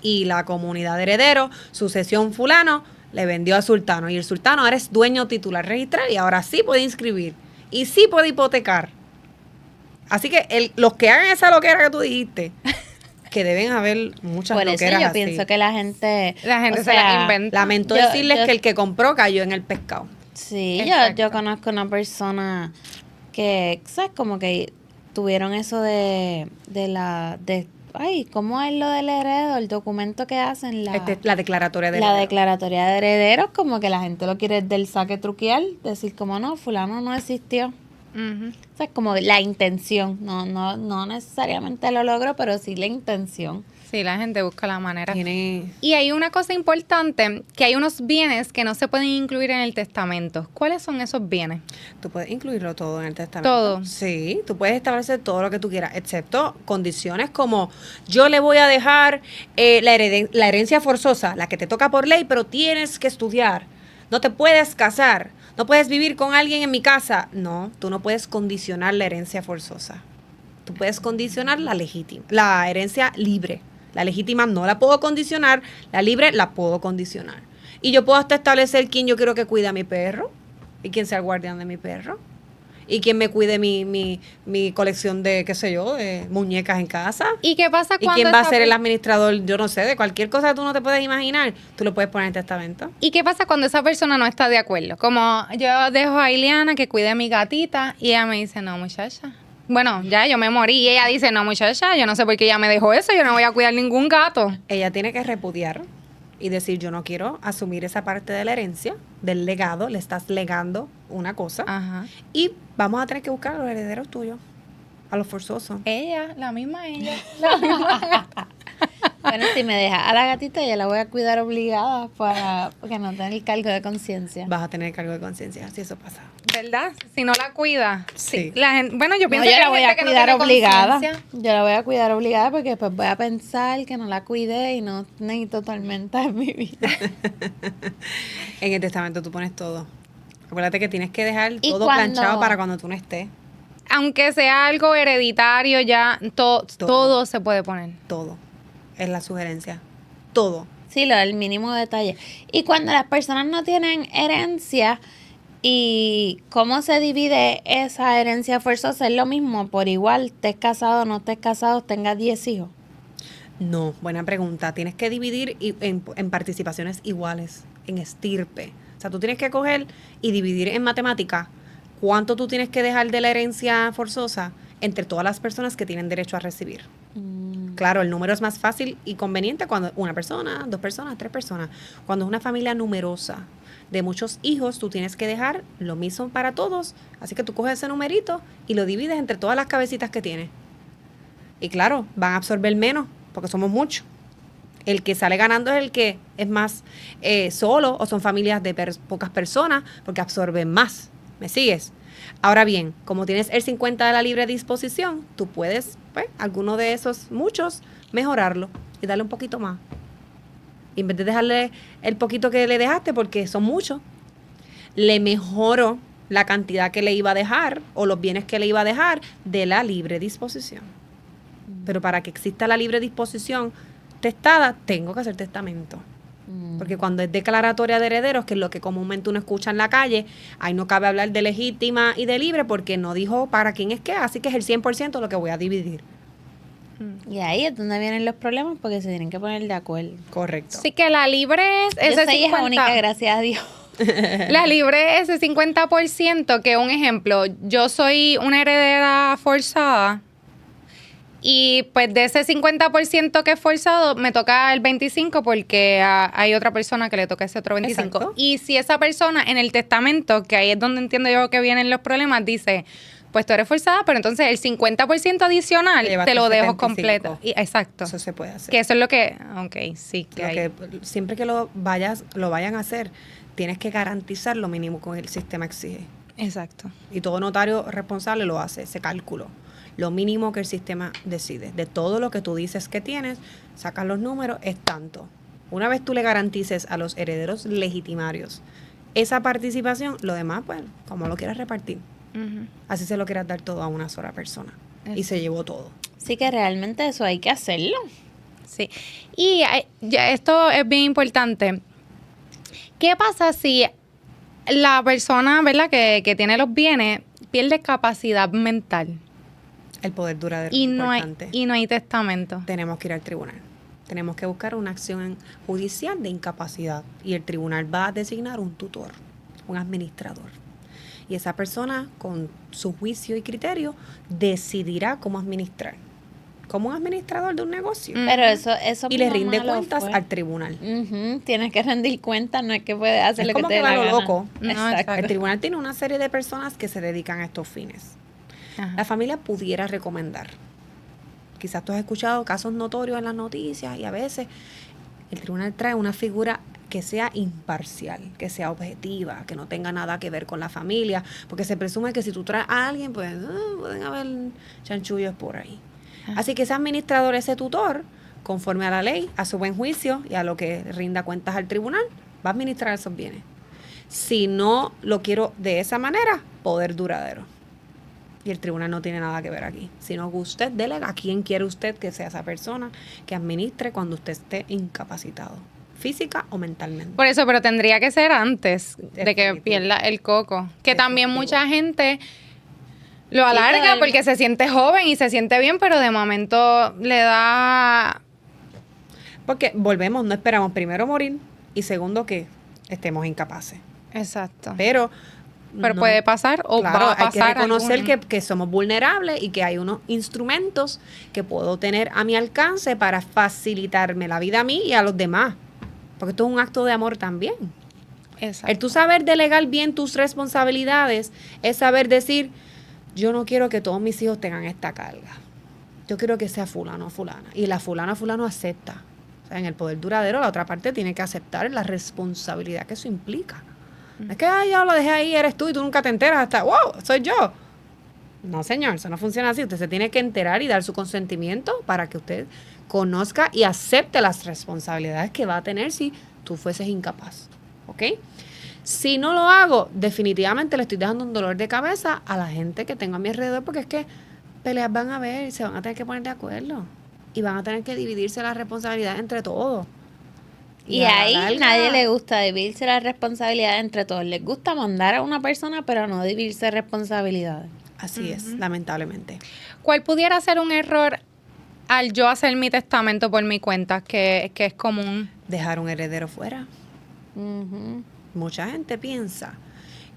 Y la comunidad de herederos, sucesión fulano, le vendió a Sultano. Y el Sultano ahora es dueño titular registral y ahora sí puede inscribir. Y sí puede hipotecar. Así que los que hagan esa loquera que tú dijiste, que deben haber muchas Por eso loqueras yo así. pienso que la gente... La gente o se la sea, inventa. Lamento Yo- decirles yo- que el que compró cayó en el pescado. Sí, Exacto. yo conozco una persona que, ¿sabes? Como que tuvieron eso ay, ¿cómo es lo del heredero? El documento que hacen, La declaratoria de la heredero. declaratoria de herederos, como que la gente lo quiere del saque truquear, decir como no, fulano no existió. Ujú. O sea, es como la intención, no necesariamente lo logro, pero sí la intención. Sí, la gente busca la manera. Tiene... Y hay una cosa importante, que hay unos bienes que no se pueden incluir en el testamento. ¿Cuáles son esos bienes? Tú puedes incluirlo todo en el testamento. Todo. Sí, tú puedes establecer todo lo que tú quieras, excepto condiciones como yo le voy a dejar la herencia forzosa, la que te toca por ley, pero tienes que estudiar. No te puedes casar, no puedes vivir con alguien en mi casa. No, tú no puedes condicionar la herencia forzosa. Tú puedes condicionar la legítima, la herencia libre. La legítima no la puedo condicionar, la libre la puedo condicionar. Y yo puedo hasta establecer quién yo quiero que cuide a mi perro y quién sea el guardián de mi perro y quién me cuide mi colección de, qué sé yo, de muñecas en casa. ¿Y qué pasa ¿Y cuando quién va a esa ser el per- administrador? Yo no sé, de cualquier cosa que tú no te puedes imaginar, tú lo puedes poner en testamento. ¿Y qué pasa cuando esa persona no está de acuerdo? Como yo dejo a Ileana que cuide a mi gatita y ella me dice, no, muchacha. Bueno, ya yo me morí y ella dice, no, muchacha, yo no sé por qué ella me dejó eso, yo no voy a cuidar ningún gato. Ella tiene que repudiar y decir, yo no quiero asumir esa parte de la herencia, del legado, le estás legando una cosa. Ajá. Y vamos a tener que buscar a los herederos tuyos, a los forzosos. Ella, la misma ella. La misma gata. Bueno, si me deja a la gatita, ya la voy a cuidar obligada para que no tenga el cargo de conciencia. Vas a tener cargo de conciencia, si eso pasa. ¿Verdad? Si no la cuida. Sí. La gente, bueno, yo No, pienso yo que la hay voy gente a que no cuidar tiene obligada. conciencia. Yo la voy a cuidar obligada porque después voy a pensar que no la cuidé y no necesito tormenta en mi vida. En el testamento tú pones todo. Acuérdate que tienes que dejar ¿Y todo cuando- planchado para cuando tú no estés. Aunque sea algo hereditario, ya todo se puede poner. Todo. Es la sugerencia. Todo. Sí, lo del mínimo detalle. Y cuando las personas no tienen herencia, ¿y cómo se divide esa herencia forzosa? Es lo mismo, por igual, estés casado, no estés casado, tengas 10 hijos. No, buena pregunta. Tienes que dividir en participaciones iguales, en estirpe. O sea, tú tienes que coger y dividir en matemática cuánto tú tienes que dejar de la herencia forzosa entre todas las personas que tienen derecho a recibir. Claro, el número es más fácil y conveniente cuando una persona, 2 personas, 3 personas. Cuando es una familia numerosa de muchos hijos, tú tienes que dejar lo mismo para todos. Así que tú coges ese numerito y lo divides entre todas las cabecitas que tienes. Y claro, van a absorber menos porque somos muchos. El que sale ganando es el que es más solo o son familias de pocas personas porque absorben más. ¿Me sigues? Ahora bien, como tienes el 50 de la libre disposición, tú puedes, pues, alguno de esos muchos, mejorarlo y darle un poquito más. Y en vez de dejarle el poquito que le dejaste, porque son muchos, le mejoro la cantidad que le iba a dejar o los bienes que le iba a dejar de la libre disposición. Pero para que exista la libre disposición testada, tengo que hacer testamento. Porque cuando es declaratoria de herederos, que es lo que comúnmente uno escucha en la calle, ahí no cabe hablar de legítima y de libre porque no dijo para quién es qué, así que es el 100% lo que voy a dividir. Y ahí es donde vienen los problemas porque se tienen que poner de acuerdo. Correcto. Así que la libre es Yo ese soy hija 50%. única, gracias a Dios. La libre es ese 50%, que un ejemplo, yo soy una heredera forzada y pues de ese 50% que es forzado me toca el 25% porque hay otra persona que le toca ese otro 25%. Exacto. Y si esa persona en el testamento, que ahí es donde entiendo yo que vienen los problemas, dice, pues tú eres forzada, pero entonces el 50% adicional Te llevaste te lo el dejo 75%. completo. Exacto. Eso se puede hacer. Que eso es lo que, ok, sí, que Lo hay. que siempre que lo vayan a hacer, tienes que garantizar lo mínimo que el sistema exige. Exacto. Y todo notario responsable lo hace, ese cálculo. Lo mínimo que el sistema decide. De todo lo que tú dices que tienes, sacas los números, es tanto. Una vez tú le garantices a los herederos legitimarios esa participación, lo demás, pues, como lo quieras repartir. Ujú. Así se lo quieras dar todo a una sola persona. Y se llevó todo. Sí que realmente eso hay que hacerlo. Sí. Y ya esto es bien importante. ¿Qué pasa si la persona, ¿verdad?, que tiene los bienes pierde capacidad mental El poder duradero y es no importante. hay testamento? Tenemos que ir al tribunal. Tenemos que buscar una acción judicial de incapacidad y el tribunal va a designar un tutor, un administrador. Y esa persona, con su juicio y criterio, decidirá cómo administrar. como un administrador de un negocio. Pero eso Y le mi rinde mamá lo cuentas fue. al tribunal. Tienes que rendir cuentas, no es que puedes hacer Es lo que como te que dé va la lo gana. loco. No, Exacto. El tribunal tiene una serie de personas que se dedican a estos fines. Ajá. La familia pudiera recomendar. Quizás tú has escuchado casos notorios en las noticias y a veces el tribunal trae una figura que sea imparcial, que sea objetiva, que no tenga nada que ver con la familia, porque se presume que si tú traes a alguien, pues pueden haber chanchullos por ahí. Así que ese administrador, ese tutor, conforme a la ley, a su buen juicio y a lo que rinda cuentas al tribunal, va a administrar esos bienes. Si no lo quiero de esa manera, poder duradero. Y el tribunal no tiene nada que ver aquí, sino que usted delega a quién quiere usted que sea esa persona que administre cuando usted esté incapacitado, física o mentalmente. Por eso, pero tendría que ser antes de que Definitivo. pierda el coco. Que también Definitivo. mucha gente lo todo alarga el- porque se siente joven y se siente bien, pero de momento le da... Porque volvemos, no esperamos primero morir y segundo que estemos incapaces. Exacto. Pero no puede pasar o claro, va a hay que pasar reconocer algún- que somos vulnerables y que hay unos instrumentos que puedo tener a mi alcance para facilitarme la vida a mí y a los demás. Porque esto es un acto de amor también. Exacto. El tú saber delegar bien tus responsabilidades es saber decir, yo no quiero que todos mis hijos tengan esta carga. Yo quiero que sea fulano o fulana. Y la fulana o fulano acepta. O sea, en el poder duradero la otra parte tiene que aceptar la responsabilidad que eso implica. No es que yo lo dejé ahí, eres tú y tú nunca te enteras hasta, wow, soy yo. No, señor, eso no funciona así. Usted se tiene que enterar y dar su consentimiento para que usted conozca y acepte las responsabilidades que va a tener si tú fueses incapaz. ¿Ok? Si no lo hago, definitivamente le estoy dejando un dolor de cabeza a la gente que tengo a mi alrededor porque es que peleas van a haber y se van a tener que poner de acuerdo. Y van a tener que dividirse la responsabilidad entre todos. Y a la ahí larga, nadie le gusta dividirse la responsabilidad entre todos. Les gusta mandar a una persona, pero no dividirse responsabilidades. Así es, lamentablemente. ¿Cuál pudiera ser un error al yo hacer mi testamento por mi cuenta, que es común? Dejar un heredero fuera. Ujú. Mucha gente piensa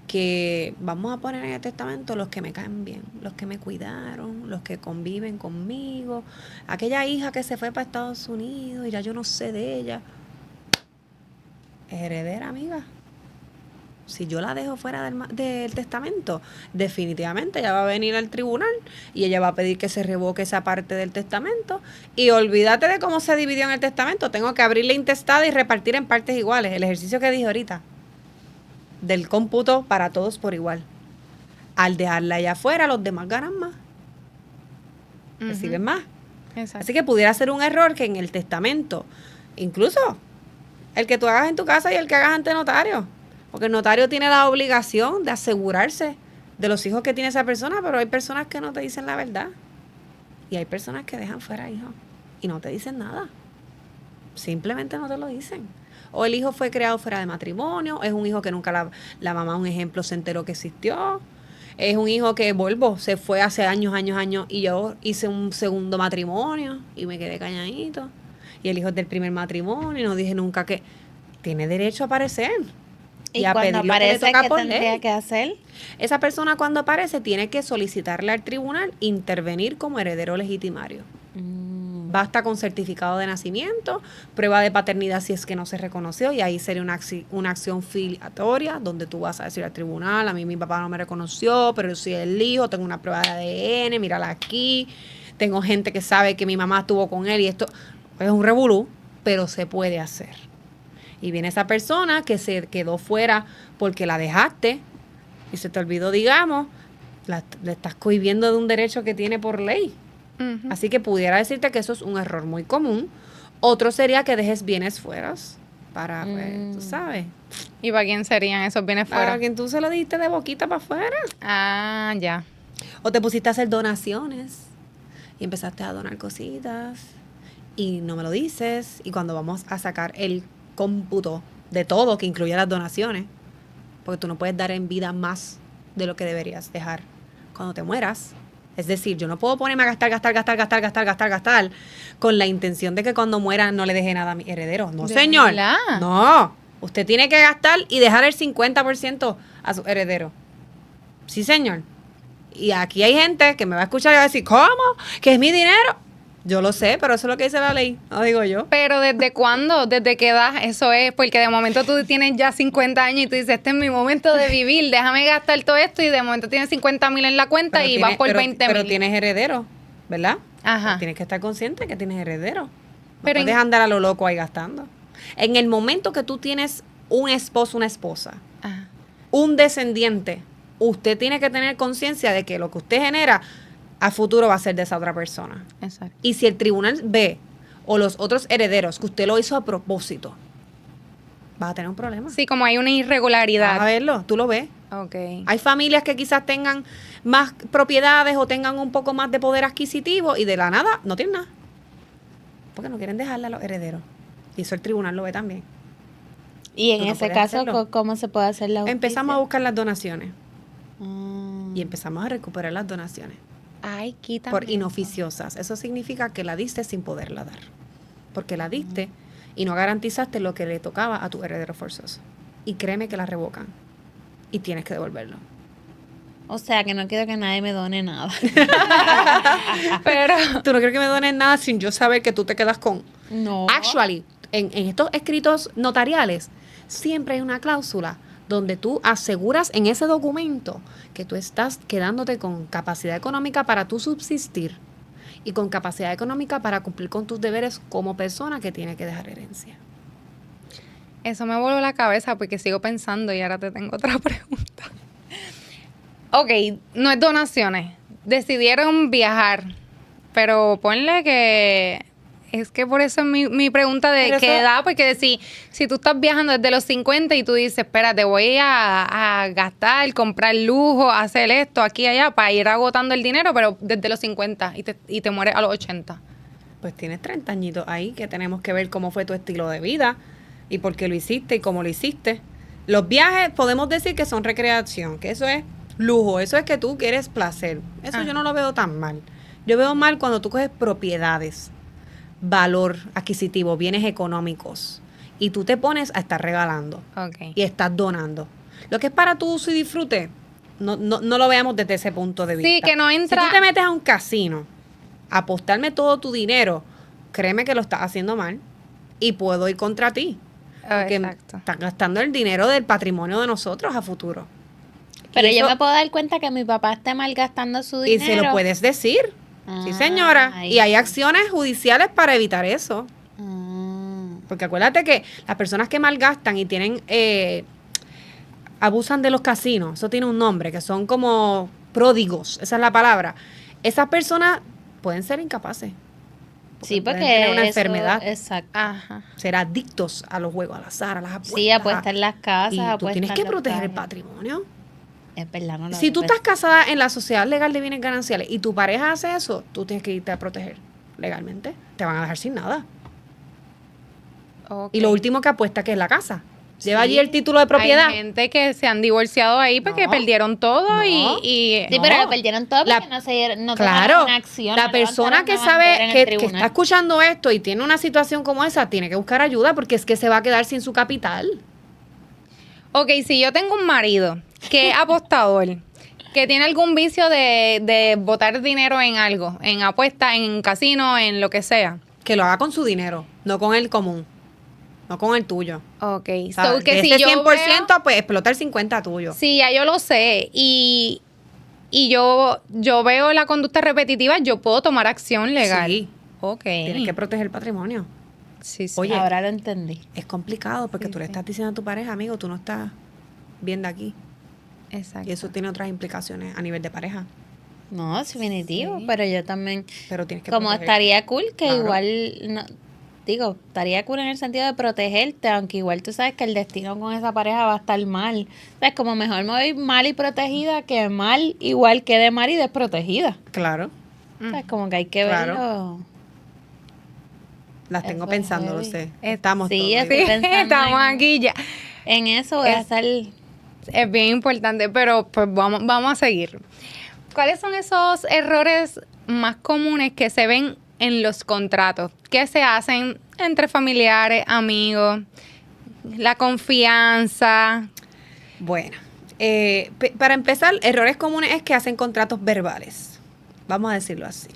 que vamos a poner en el testamento los que me caen bien, los que me cuidaron, los que conviven conmigo, aquella hija que se fue para Estados Unidos y ya yo no sé de ella. Heredera, amiga. Si yo la dejo fuera del testamento, definitivamente ella va a venir al tribunal y ella va a pedir que se revoque esa parte del testamento. Y olvídate de cómo se dividió en el testamento. Tengo que abrir la intestada y repartir en partes iguales. El ejercicio que dije ahorita. Del cómputo para todos por igual. Al dejarla allá afuera, los demás ganan más. Reciben más. Exacto. Así que pudiera ser un error que en el testamento, incluso el que tú hagas en tu casa y el que hagas ante notario. Porque el notario tiene la obligación de asegurarse de los hijos que tiene esa persona, pero hay personas que no te dicen la verdad. Y hay personas que dejan fuera hijos y no te dicen nada. Simplemente no te lo dicen. O el hijo fue creado fuera de matrimonio, es un hijo que nunca la mamá, un ejemplo, se enteró que existió. Es un hijo que, vuelvo, se fue hace años y yo hice un segundo matrimonio y me quedé calladito. Y el hijo es del primer matrimonio y no dije nunca que tiene derecho a aparecer. Y a cuando pedir lo que le aparece, toca ¿qué por tendría ley. que hacer? Esa persona cuando aparece tiene que solicitarle al tribunal intervenir como heredero legitimario. Basta con certificado de nacimiento, prueba de paternidad si es que no se reconoció y ahí sería una acción filiatoria donde tú vas a decir al tribunal, a mí mi papá no me reconoció, pero yo soy el hijo, tengo una prueba de ADN, mírala aquí, tengo gente que sabe que mi mamá estuvo con él y esto es un revolú, pero se puede hacer. Y viene esa persona que se quedó fuera porque la dejaste y se te olvidó, digamos, le estás cohibiendo de un derecho que tiene por ley. Ujú. Así que pudiera decirte que eso es un error muy común. Otro sería que dejes bienes fuera para, pues, tú sabes, ¿Y para quién serían esos bienes para fuera? quien tú se lo diste de boquita para afuera. Ah, ya. O te pusiste a hacer donaciones y empezaste a donar cositas y no me lo dices. Y cuando vamos a sacar el cómputo de todo, que incluye las donaciones, porque tú no puedes dar en vida más de lo que deberías dejar cuando te mueras. Es decir, yo no puedo ponerme a gastar con la intención de que cuando muera no le deje nada a mi heredero. No, ¿De señor. verdad? No. Usted tiene que gastar y dejar el 50% a su heredero. Sí, señor. Y aquí hay gente que me va a escuchar y va a decir, ¿cómo? ¿Que es mi dinero? Yo lo sé, pero eso es lo que dice la ley, no digo yo. Pero ¿desde cuándo? ¿Desde qué edad eso es? Porque de momento tú tienes ya 50 años y tú dices, este es mi momento de vivir, déjame gastar todo esto, y de momento tienes 50,000 en la cuenta Pero y vas por 20,000. Pero tienes heredero, ¿verdad? Ajá. Tienes que estar consciente que tienes heredero. No Pero puedes andar a lo loco ahí gastando. En el momento que tú tienes un esposo, una esposa, Ajá. un descendiente, usted tiene que tener conciencia de que lo que usted genera a futuro va a ser de esa otra persona. Exacto. Y si el tribunal ve, o los otros herederos, que usted lo hizo a propósito, vas a tener un problema. Sí, como hay una Vas a irregularidad. verlo, tú lo ves. Ok. Hay familias que quizás tengan más propiedades o tengan un poco más de poder adquisitivo y de la nada no tienen nada. Porque no quieren dejarle a los herederos. Y eso el tribunal lo ve también. Y en Tú no ese puedes caso, hacerlo. ¿cómo se puede hacer la justicia? Empezamos a buscar las donaciones Mm. y empezamos a recuperar las donaciones Ay, quítame. por inoficiosas. Eso significa que la diste sin poderla dar. Porque la diste y no garantizaste lo que le tocaba a tu heredero forzoso. Y créeme que la revocan. Y tienes que devolverlo. O sea, que no quiero que nadie me done nada. Pero Tú no quieres que me dones nada sin yo saber que tú te quedas con... No. Actually, en estos escritos notariales, siempre hay una cláusula donde tú aseguras en ese documento que tú estás quedándote con capacidad económica para tú subsistir y con capacidad económica para cumplir con tus deberes como persona que tiene que dejar herencia. eso me voló la cabeza porque sigo pensando y ahora te tengo otra pregunta. Ok, no es donaciones. Decidieron viajar, pero ponle que... Es que por eso es mi pregunta de Pero qué eso- edad, porque si tú estás viajando desde los 50 y tú dices, espérate, voy a gastar, comprar lujo, hacer esto, aquí y allá, para ir agotando el dinero, pero desde los 50 y te mueres a los 80. Pues tienes 30 añitos ahí que tenemos que ver cómo fue tu estilo de vida y por qué lo hiciste y cómo lo hiciste. Los viajes podemos decir que son recreación, que eso es lujo, eso es que tú quieres placer. Eso Ah. yo no lo veo tan mal. Yo veo mal cuando tú coges propiedades, valor adquisitivo, bienes económicos y tú te pones a estar regalando Ok. y estás donando. Lo que es para tu uso y disfrute, no lo veamos desde ese punto de Sí, vista. que no entra- Si tú te metes a un casino a apostarme todo tu dinero, créeme que lo estás haciendo mal y puedo ir contra ti. Porque Exacto. estás gastando el dinero del patrimonio de nosotros a futuro. Pero Y yo eso- me puedo dar cuenta que mi papá esté malgastando su Y dinero. se lo puedes decir. Sí, señora. Ay. Y hay acciones judiciales para evitar eso. Ah. Porque acuérdate que las personas que malgastan y tienen abusan de los casinos, eso tiene un nombre, que son como pródigos, esa es la palabra. Esas personas pueden ser incapaces. Sí, pueden porque tener una eso- enfermedad, Exacto. Ajá. ser adictos a los juegos, al azar, a las apuestas. Sí, apuesta en las casas, Y tú apuesta tienes en que los proteger el carros. patrimonio. Es verdad, no lo Si había tú estás casada en la sociedad legal de bienes gananciales y tu pareja hace eso, tú tienes que irte a proteger legalmente. Te van a dejar sin nada. Ok. Y lo último que apuesta que es la casa. Lleva Sí. allí el título de propiedad. Hay gente que se han divorciado ahí porque No. perdieron todo No. y Sí, No. pero lo perdieron todo porque La- no se no Claro, tomaron una acción. la no persona levantaron que una bandera sabe en el que tribunal. está escuchando esto y tiene una situación como esa, tiene que buscar ayuda porque es que se va a quedar sin su capital. Ok, si yo tengo un marido que es apostador, que tiene algún vicio de botar dinero en algo, en apuestas, en casino, en lo que sea. Que lo haga con su dinero, no con el común, no con el tuyo. Ok, O sea, so que de si ese yo 100%, pues explota el 50 tuyo. sí, ya yo lo sé y yo veo la conducta repetitiva, yo puedo tomar acción legal. Sí. Ok. Tienes que proteger el patrimonio. Sí, sí. Oye, Ahora lo entendí. Es complicado porque Sí, tú le sí. estás diciendo a tu pareja, amigo, tú no estás bien de aquí. Exacto. Y eso tiene otras implicaciones a nivel de pareja. No, es definitivo, Sí. pero yo también, Pero tienes que como proteger. estaría cool que Claro. igual, no, digo, estaría cool en el sentido de protegerte, aunque igual tú sabes que el destino con esa pareja va a estar mal. O sea, es como mejor me voy mal y protegida que mal igual quede mal y desprotegida. Claro, O sea, es como que hay que Claro. verlo. las tengo Eso es pensando, lo heavy. sé. Estamos Sí, todos estoy igual. pensando Estamos en- aquí ya. En eso voy a Es- estar... Es bien importante, pero pues vamos a seguir. ¿Cuáles son esos errores más comunes que se ven en los contratos? ¿Qué se hacen entre familiares, amigos? La confianza. Bueno, para empezar, errores comunes es que hacen contratos verbales. Vamos a decirlo así.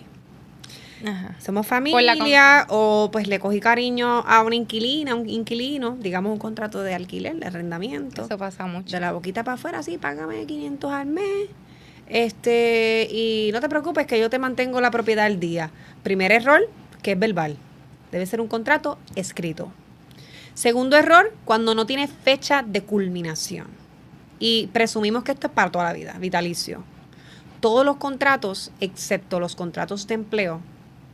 Ajá. Somos Por la familia o pues le cogí cariño a una inquilina, un inquilino, digamos un contrato de alquiler, de arrendamiento. Eso pasa mucho. De la boquita para afuera, sí, págame 500 al mes. Y no te preocupes que yo te mantengo la propiedad al día. Primer error, que es verbal. Debe ser un contrato escrito. Segundo error, cuando no tiene fecha de culminación. Y presumimos que esto es para toda la vida, vitalicio. Todos los contratos, excepto los contratos de empleo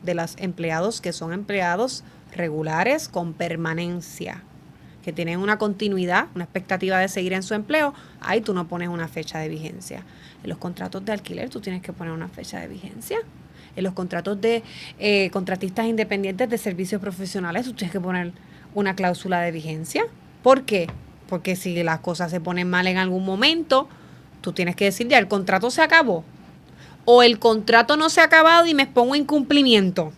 de los empleados que son empleados regulares con permanencia, que tienen una continuidad, una expectativa de seguir en su empleo, ahí tú no pones una fecha de vigencia. En los contratos de alquiler tú tienes que poner una fecha de vigencia. En los contratos de contratistas independientes de servicios profesionales tú tienes que poner una cláusula de vigencia. ¿Por qué? Porque si las cosas se ponen mal en algún momento, tú tienes que decir ya, el contrato se acabó. O el contrato no se ha acabado y me expongo a incumplimiento.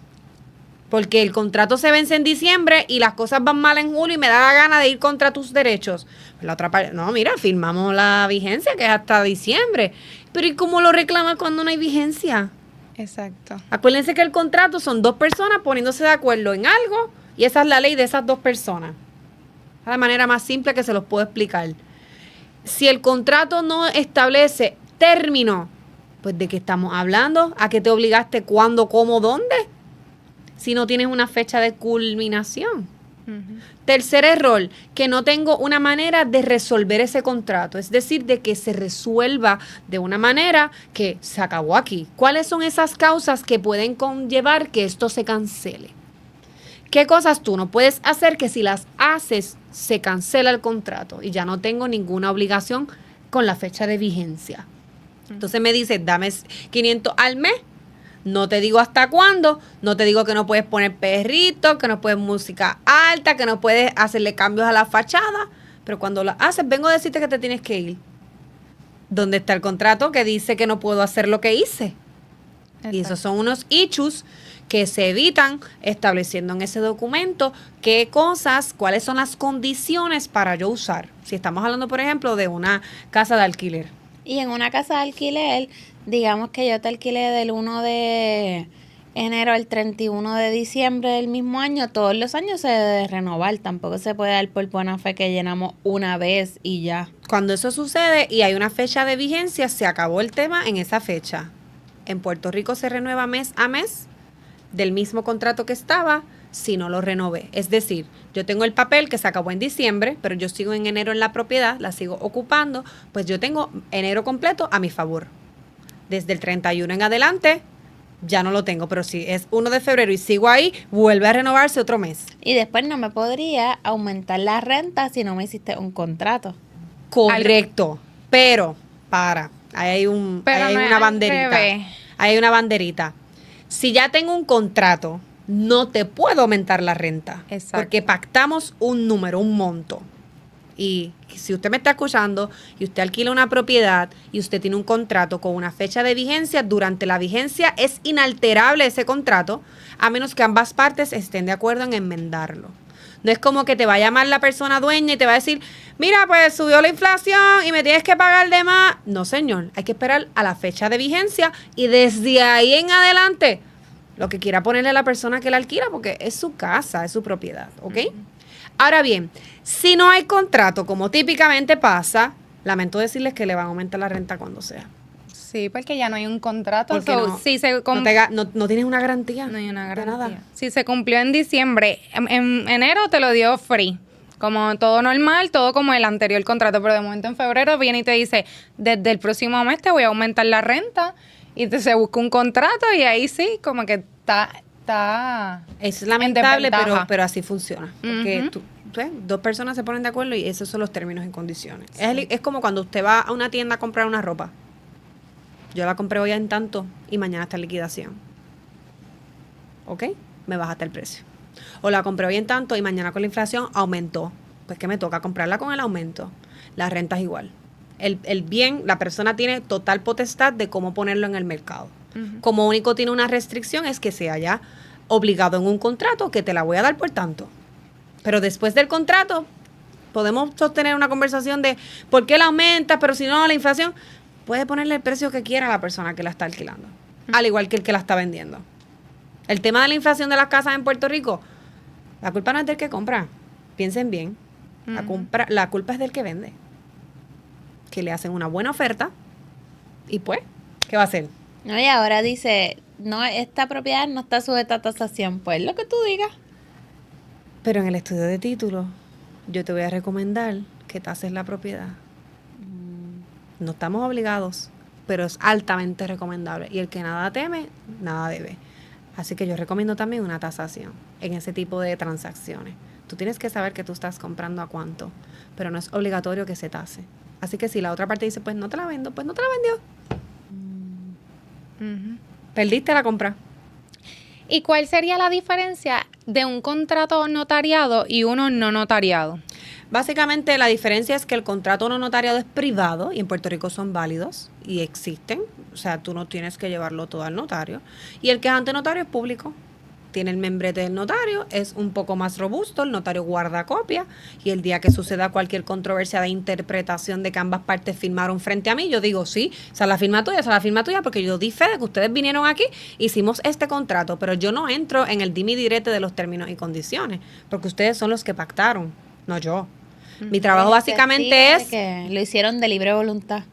Porque el contrato se vence en diciembre y las cosas van mal en julio y me da la gana de ir contra tus derechos. La otra parte, no, mira, firmamos la vigencia que es hasta diciembre. Pero ¿y cómo lo reclamas cuando no hay vigencia? Exacto. Acuérdense que el contrato son dos personas poniéndose de acuerdo en algo y esa es la ley de esas dos personas. Es la manera más simple que se los puedo explicar. Si el contrato no establece término, pues ¿de qué estamos hablando? ¿A qué te obligaste? ¿Cuándo? ¿Cómo? ¿Dónde? Si no tienes una fecha de culminación. Ujú. Tercer error, que no tengo una manera de resolver ese contrato, es decir, de que se resuelva de una manera que se acabó aquí. ¿Cuáles son esas causas que pueden conllevar que esto se cancele? ¿Qué cosas tú no puedes hacer que si las haces se cancela el contrato y ya no tengo ninguna obligación con la fecha de vigencia? Entonces me dices, dame 500 al mes. No te digo hasta cuándo, no te digo que no puedes poner perritos, que no puedes música alta, que no puedes hacerle cambios a la fachada, pero cuando lo haces, vengo a decirte que te tienes que ir. ¿Dónde está el contrato que dice que no puedo hacer lo que hice? Y esos son unos issues que se evitan estableciendo en ese documento qué cosas, cuáles son las condiciones para yo usar. Si estamos hablando, por ejemplo, de una casa de alquiler. Y en una casa de alquiler, digamos que yo te alquilé del 1 de enero al 31 de diciembre del mismo año, todos los años se debe renovar, tampoco se puede dar por buena fe que llenamos una vez y ya. Cuando eso sucede y hay una fecha de vigencia, se acabó el tema en esa fecha. En Puerto Rico se renueva mes a mes del mismo contrato que estaba si no lo renové. Es decir, yo tengo el papel que se acabó en diciembre, pero yo sigo en enero en la propiedad, la sigo ocupando, pues yo tengo enero completo a mi favor. Desde el 31 en adelante ya no lo tengo, pero si es 1 de febrero y sigo ahí, vuelve a renovarse otro mes. Y después no me podría aumentar la renta si no me hiciste un contrato. Correcto, pero ahí hay Pero hay no es una al banderita. revés. Ahí hay una banderita. Si ya tengo un contrato, no te puedo aumentar la renta. Exacto. Porque pactamos un número, un monto. Y si usted me está escuchando y usted alquila una propiedad y usted tiene un contrato con una fecha de vigencia, durante la vigencia es inalterable ese contrato, a menos que ambas partes estén de acuerdo en enmendarlo. No es como que te va a llamar la persona dueña y te va a decir, mira, pues subió la inflación y me tienes que pagar de más. No, señor, hay que esperar a la fecha de vigencia y desde ahí en adelante lo que quiera ponerle a la persona que la alquila, porque es su casa, es su propiedad, ¿ok? Ahora bien, si no hay contrato, como típicamente pasa, lamento decirles que le van a aumentar la renta cuando sea. Sí, porque ya no hay un contrato. Porque So, no, si se no tienes una garantía. no hay una de garantía. nada. Si se cumplió en diciembre, en enero te lo dio free. Como todo normal, todo como el anterior contrato, pero de momento en febrero viene y te dice, desde el próximo mes te voy a aumentar la renta y se busca un contrato y ahí sí, como que está Es en lamentable, desventaja. pero así funciona. Porque Ujú. dos personas se ponen de acuerdo y esos son los términos y condiciones. Es como cuando usted va a una tienda a comprar una ropa. Yo la compré hoy en tanto y mañana está en liquidación. ¿Ok? Me bajaste el precio. O la compré hoy en tanto y mañana con la inflación aumentó. Pues que me toca comprarla con el aumento. La renta es igual. El bien, la persona tiene total potestad de cómo ponerlo en el mercado. Ujú. Como único tiene una restricción es que se haya obligado en un contrato que te la voy a dar por tanto. Pero después del contrato podemos sostener una conversación de por qué la aumenta, pero si no la inflación, puede ponerle el precio que quiera a la persona que la está alquilando, al igual que el que la está vendiendo. El tema de la inflación de las casas en Puerto Rico, la culpa no es del que compra. Piensen bien. La culpa es del que vende. Que le hacen una buena oferta y pues, ¿qué va a hacer? No, y ahora dice, no, esta propiedad no está sujeta a tasación. Pues lo que tú digas. Pero en el estudio de título, yo te voy a recomendar que tases la propiedad. No estamos obligados, pero es altamente recomendable. Y el que nada teme, nada debe. Así que yo recomiendo también una tasación en ese tipo de transacciones. Tú tienes que saber que tú estás comprando a cuánto, pero no es obligatorio que se tase. Así que si la otra parte dice, pues no te la vendo, pues no te la vendió. Perdiste la compra. ¿Y cuál sería la diferencia de un contrato notariado y uno no notariado? Básicamente la diferencia es que el contrato no notariado es privado y en Puerto Rico son válidos y existen. O sea, tú no tienes que llevarlo todo al notario. Y el que es ante notario es público. Tiene el membrete del notario, es un poco más robusto, el notario guarda copia y el día que suceda cualquier controversia de interpretación de que ambas partes firmaron frente a mí, yo digo, sí, esa es la firma tuya, porque yo di fe de que ustedes vinieron aquí, hicimos este contrato, pero yo no entro en el dimi direte de los términos y condiciones, porque ustedes son los que pactaron, no yo. Mi trabajo básicamente es... que lo hicieron de libre voluntad.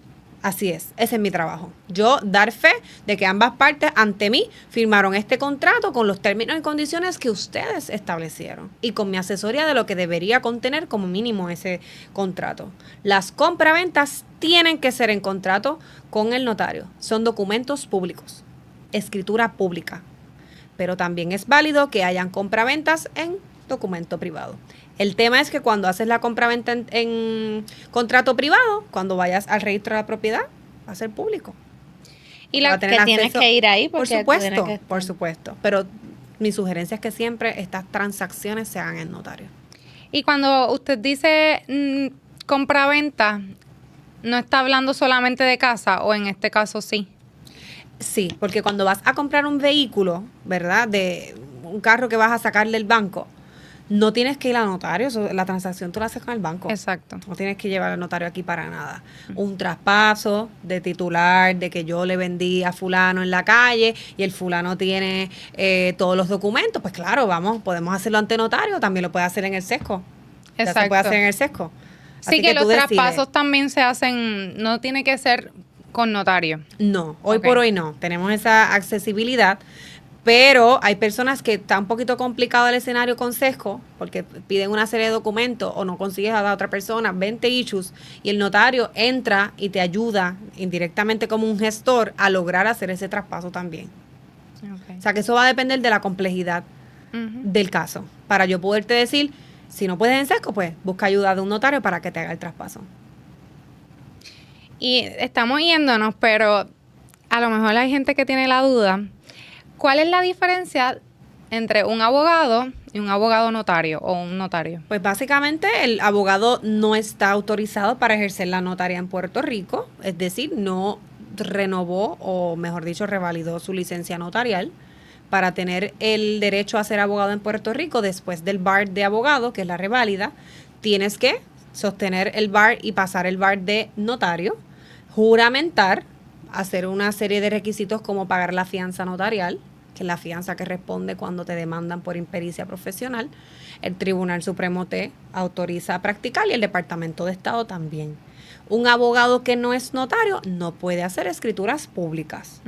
Así es, ese es mi trabajo. Yo dar fe de que ambas partes ante mí firmaron este contrato con los términos y condiciones que ustedes establecieron y con mi asesoría de lo que debería contener como mínimo ese contrato. Las compraventas tienen que ser en contrato con el notario. Son documentos públicos, escritura pública. Pero también es válido que hayan compraventas en documento privado. El tema es que cuando haces la compraventa en contrato privado, cuando vayas al registro de la propiedad, va a ser público. Y la que tienes que ir ahí por supuesto. Pero mi sugerencia es que siempre estas transacciones se hagan en notario. Y cuando usted dice compraventa, ¿no está hablando solamente de casa o en este caso sí? Sí, porque cuando vas a comprar un vehículo, ¿verdad? De un carro que vas a sacar del banco, no tienes que ir al notario, la transacción tú la haces con el banco. Exacto. No tienes que llevar al notario aquí para nada. Un traspaso de titular, de que yo le vendí a fulano en la calle y el fulano tiene todos los documentos, pues claro, podemos hacerlo ante notario, también lo puede hacer en el sesco. Exacto. Ya se puede hacer en el sesco. Sí, que los traspasos también se hacen, no tiene que ser con notario. No, hoy por hoy no. Tenemos esa accesibilidad. Pero hay personas que está un poquito complicado el escenario con sesco porque piden una serie de documentos o no consigues a la otra persona, 20 issues, y el notario entra y te ayuda indirectamente como un gestor a lograr hacer ese traspaso también. Okay. O sea que eso va a depender de la complejidad del caso. Para yo poderte decir, si no puedes en sesco, pues busca ayuda de un notario para que te haga el traspaso. Y estamos yéndonos, pero a lo mejor hay gente que tiene la duda. ¿Cuál es la diferencia entre un abogado y un abogado notario o un notario? Pues básicamente el abogado no está autorizado para ejercer la notaría en Puerto Rico, es decir, no renovó o mejor dicho revalidó su licencia notarial para tener el derecho a ser abogado en Puerto Rico después del bar de abogado, que es la reválida. Tienes que sostener el bar y pasar el bar de notario, juramentar, hacer una serie de requisitos como pagar la fianza notarial, que es la fianza que responde cuando te demandan por impericia profesional. El Tribunal Supremo te autoriza a practicar y el Departamento de Estado también. Un abogado que no es notario no puede hacer escrituras públicas.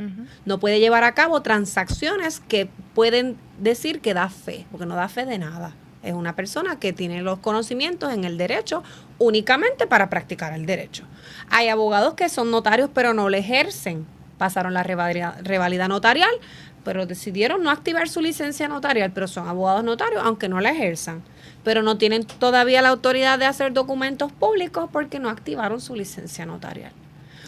No puede llevar a cabo transacciones que pueden decir que da fe, porque no da fe de nada. Es una persona que tiene los conocimientos en el derecho únicamente para practicar el derecho. Hay abogados que son notarios pero no le ejercen. Pasaron la reválida notarial, pero decidieron no activar su licencia notarial, pero son abogados notarios aunque no la ejerzan. Pero no tienen todavía la autoridad de hacer documentos públicos porque no activaron su licencia notarial.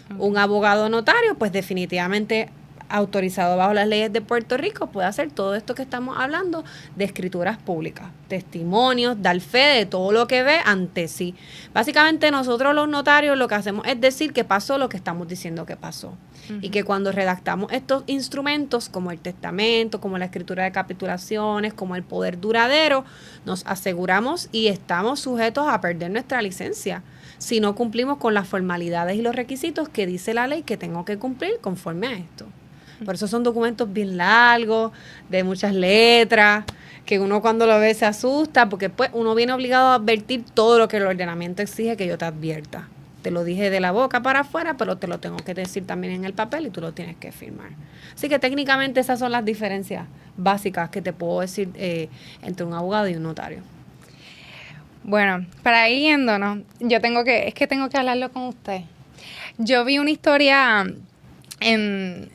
Okay. Un abogado notario, pues definitivamente autorizado bajo las leyes de Puerto Rico, puede hacer todo esto que estamos hablando de escrituras públicas, testimonios, dar fe de todo lo que ve ante sí. Básicamente nosotros los notarios lo que hacemos es decir que pasó lo que estamos diciendo que pasó. Y que cuando redactamos estos instrumentos como el testamento, como la escritura de capitulaciones, como el poder duradero, nos aseguramos y estamos sujetos a perder nuestra licencia si no cumplimos con las formalidades y los requisitos que dice la ley que tengo que cumplir conforme a esto. Por eso son documentos bien largos, de muchas letras, que uno cuando lo ve se asusta, porque pues uno viene obligado a advertir todo lo que el ordenamiento exige que yo te advierta. Te lo dije de la boca para afuera, pero te lo tengo que decir también en el papel y tú lo tienes que firmar. Así que técnicamente esas son las diferencias básicas que te puedo decir entre un abogado y un notario. Bueno, para ir yéndonos, tengo que hablarlo con usted. Yo vi una historia en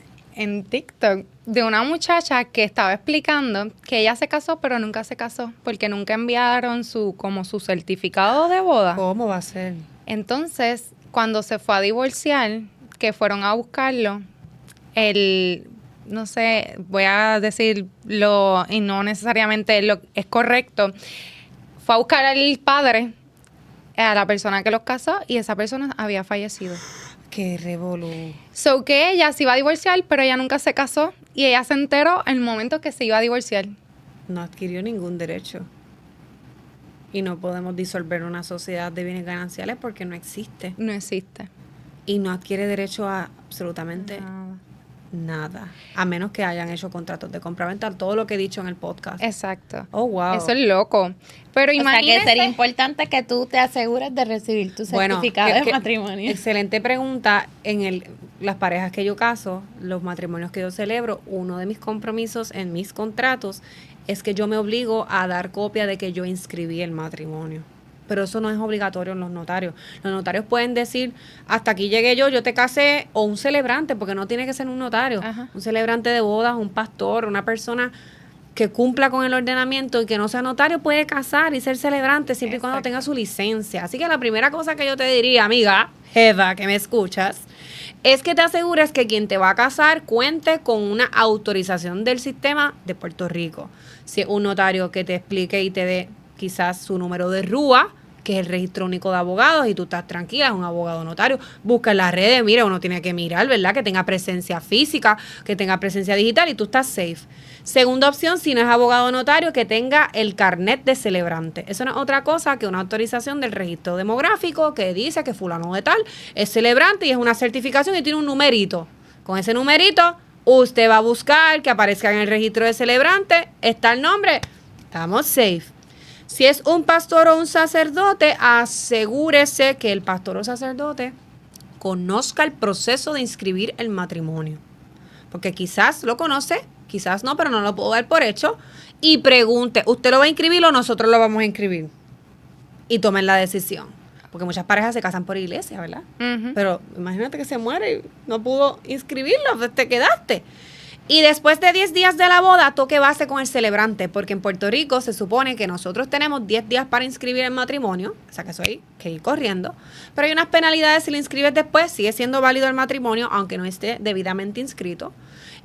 TikTok de una muchacha que estaba explicando que ella se casó, pero nunca se casó, porque nunca enviaron su certificado de boda. ¿Cómo va a ser? Entonces, cuando se fue a divorciar, que fueron a buscarlo, no sé, voy a decirlo y no necesariamente lo es correcto, fue a buscar al padre, a la persona que los casó, y esa persona había fallecido. Qué revolú. So que ella se iba a divorciar, pero ella nunca se casó, y ella se enteró en el momento que se iba a divorciar. No adquirió ningún derecho. Y no podemos disolver una sociedad de bienes gananciales porque no existe. No existe. Y no adquiere derecho a absolutamente nada. A menos que hayan hecho contratos de compraventa, todo lo que he dicho en el podcast. Exacto. Oh, wow. Eso es loco. Pero imagínate. O sea, que sería importante que tú te asegures de recibir tu certificado de matrimonio. Excelente pregunta. Las parejas que yo caso, los matrimonios que yo celebro, uno de mis compromisos en mis contratos es que yo me obligo a dar copia de que yo inscribí el matrimonio. Pero eso no es obligatorio en los notarios. Los notarios pueden decir, hasta aquí llegué yo te casé, o un celebrante, porque no tiene que ser un notario. Ajá. Un celebrante de bodas, un pastor, una persona que cumpla con el ordenamiento y que no sea notario puede casar y ser celebrante siempre y cuando tenga su licencia. Así que la primera cosa que yo te diría, amiga, Eva, que me escuchas, es que te asegures que quien te va a casar cuente con una autorización del sistema de Puerto Rico. Si es un notario que te explique y te dé quizás su número de RUA, que es el registro único de abogados, y tú estás tranquila, es un abogado notario, busca en las redes, mira, uno tiene que mirar, ¿verdad? Que tenga presencia física, que tenga presencia digital y tú estás safe. Segunda opción, si no es abogado notario, que tenga el carnet de celebrante. Eso no es otra cosa que una autorización del registro demográfico que dice que fulano de tal es celebrante y es una certificación y tiene un numerito. Con ese numerito, usted va a buscar que aparezca en el registro de celebrante, está el nombre, estamos safe. Si es un pastor o un sacerdote, asegúrese que el pastor o sacerdote conozca el proceso de inscribir el matrimonio. Porque quizás lo conoce, quizás no, pero no lo puedo dar por hecho. Y pregunte, ¿usted lo va a inscribir o nosotros lo vamos a inscribir? Y tomen la decisión. Porque muchas parejas se casan por iglesia, ¿verdad? Uh-huh. Pero imagínate que se muere y no pudo inscribirlo, pues te quedaste. Y después de 10 días de la boda, toque base con el celebrante, porque en Puerto Rico se supone que nosotros tenemos 10 días para inscribir el matrimonio, o sea que eso hay que ir corriendo, pero hay unas penalidades si lo inscribes después, sigue siendo válido el matrimonio, aunque no esté debidamente inscrito.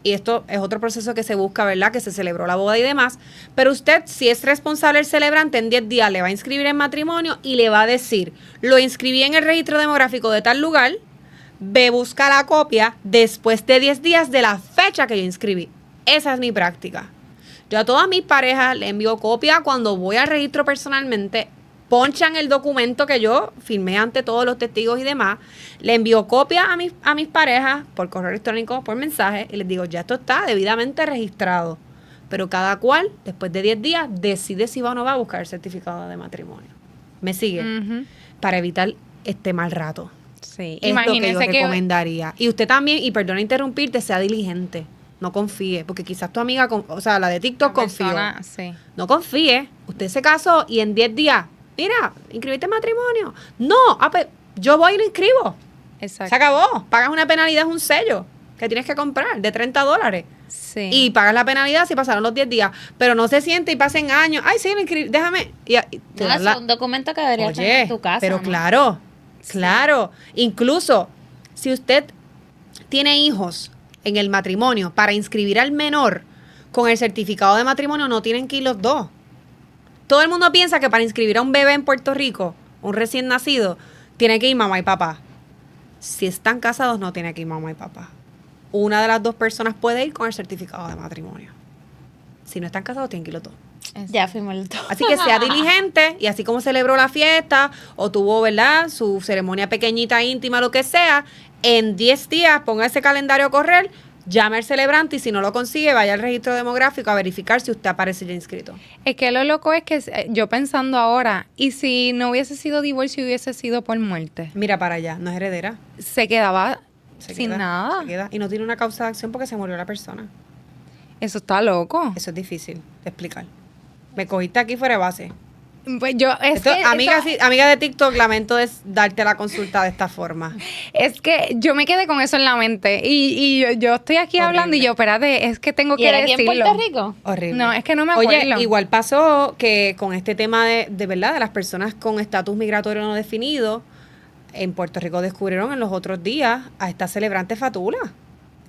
Y esto es otro proceso que se busca, ¿verdad? Que se celebró la boda y demás. Pero usted, si es responsable el celebrante, en 10 días le va a inscribir el matrimonio y le va a decir, lo inscribí en el registro demográfico de tal lugar, ve, busca la copia después de 10 días de la fecha que yo inscribí. Esa es mi práctica. Yo a todas mis parejas le envío copia cuando voy al registro personalmente, ponchan el documento que yo firmé ante todos los testigos y demás, le envío copia a mis parejas por correo electrónico, por mensaje, y les digo, ya esto está debidamente registrado. Pero cada cual, después de 10 días, decide si va o no va a buscar el certificado de matrimonio. ¿Me sigue? Uh-huh. Para evitar este mal rato. Sí, Es lo que yo imagínese que recomendaría. Y usted también, y perdona interrumpirte, sea diligente. No confíe, porque quizás tu amiga, o sea, la de TikTok confió. Sí. No confíe. Usted se casó y en 10 días, mira, inscribiste en matrimonio. No, pues yo voy y lo inscribo. Exacto. Se acabó. Pagas una penalidad, es un sello que tienes que comprar de $30. Sí. Y pagas la penalidad si pasaron los 10 días. Pero no se siente y pasen años. Ay, sí, lo inscribí, déjame. Y te No, dan es un documento que deberías tener en tu casa. pero ¿no? claro. Claro, incluso si usted tiene hijos en el matrimonio, para inscribir al menor con el certificado de matrimonio no tienen que ir los dos. Todo el mundo piensa que para inscribir a un bebé en Puerto Rico, un recién nacido, tiene que ir mamá y papá. Si están casados no tiene que ir mamá y papá. Una de las dos personas puede ir con el certificado de matrimonio. Si no están casados tienen que ir los dos. Ya fuimos el todo. Así que sea diligente y así como celebró la fiesta o tuvo, ¿verdad?, su ceremonia pequeñita, íntima, lo que sea, en 10 días ponga ese calendario a correr, llame al celebrante y si no lo consigue, vaya al registro demográfico a verificar si usted aparece ya inscrito. Es que lo loco es que yo pensando ahora, y si no hubiese sido divorcio, hubiese sido por muerte, Mira para allá, no es heredera. se quedaba Se sin queda, nada. se queda. Y no tiene una causa de acción porque se murió la persona. Eso está loco. Eso es difícil de explicar. Me cogiste aquí fuera de base. Pues yo, Amiga de TikTok, lamento darte la consulta de esta forma. es que yo me quedé con eso en la mente. Y yo estoy aquí Horrible. hablando y yo, espérate, es que tengo ¿Y que era aquí en decirlo. Puerto Rico? Horrible. No, es que no me acuerdo. Oye, igual pasó que con este tema de verdad, de las personas con estatus migratorio no definido, en Puerto Rico descubrieron en los otros días a esta celebrante Fatula,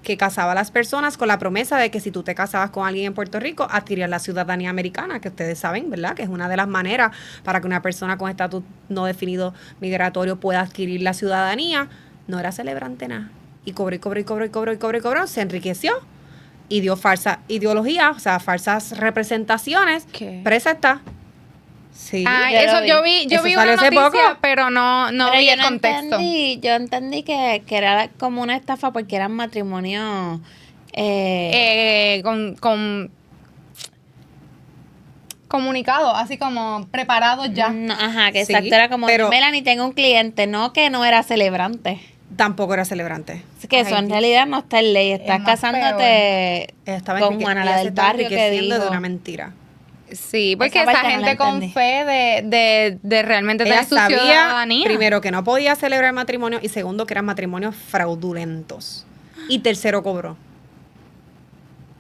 que casaba a las personas con la promesa de que si tú te casabas con alguien en Puerto Rico, adquirías la ciudadanía americana, que ustedes saben, ¿verdad? Que es una de las maneras para que una persona con estatus no definido migratorio pueda adquirir la ciudadanía. No era celebrante nada. Y cobró, se enriqueció y dio falsa ideología, o sea, falsas representaciones. ¿Qué? Presa está. Sí. Ah, Yo eso lo yo vi Eso una salió hace noticia, poco. pero no Pero vi yo el no contexto. yo entendí que era como una estafa porque eran matrimonios Con comunicado, así como preparados ya. no, ajá, que Sí, exacto, era como, pero- Melanie, tengo un cliente, no que no era celebrante. Tampoco era celebrante. Es que eso Ay, en Dios. realidad no está en ley, estás más casándote Ella estaba con enrique- Juana, ella la se del estaba barrio que enriqueciendo dijo. de una mentira. Sí, porque Esa esa parte no la gente con entendí. fe de realmente Ella tener su sabía, ciudadanía. primero, que no podía celebrar matrimonio y segundo, que eran matrimonios fraudulentos. Y tercero, cobró.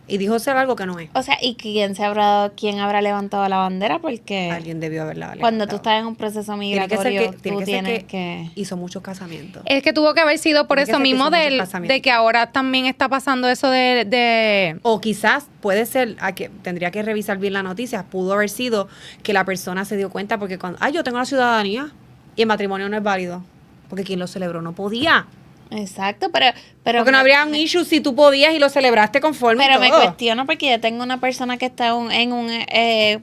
Y dijo ser algo que no es. O sea, ¿y quién habrá levantado la bandera? Porque Alguien debió haberla cuando tú levantado. estás en un proceso Tiene que ser migratorio, que- tiene tú que ser tienes que- que... Hizo muchos casamientos. Es que tuvo que haber sido por Tiene que eso ser que mismo hizo muchos casamientos. de que ahora también está pasando eso de O quizás puede ser, tendría que revisar bien la noticia, pudo haber sido que la persona se dio cuenta porque cuando, yo tengo la ciudadanía y el matrimonio no es válido, porque quien lo celebró no podía. Exacto, pero Porque no habría un issue si tú podías y lo celebraste conforme y Pero me todo. cuestiono porque yo tengo una persona que está en un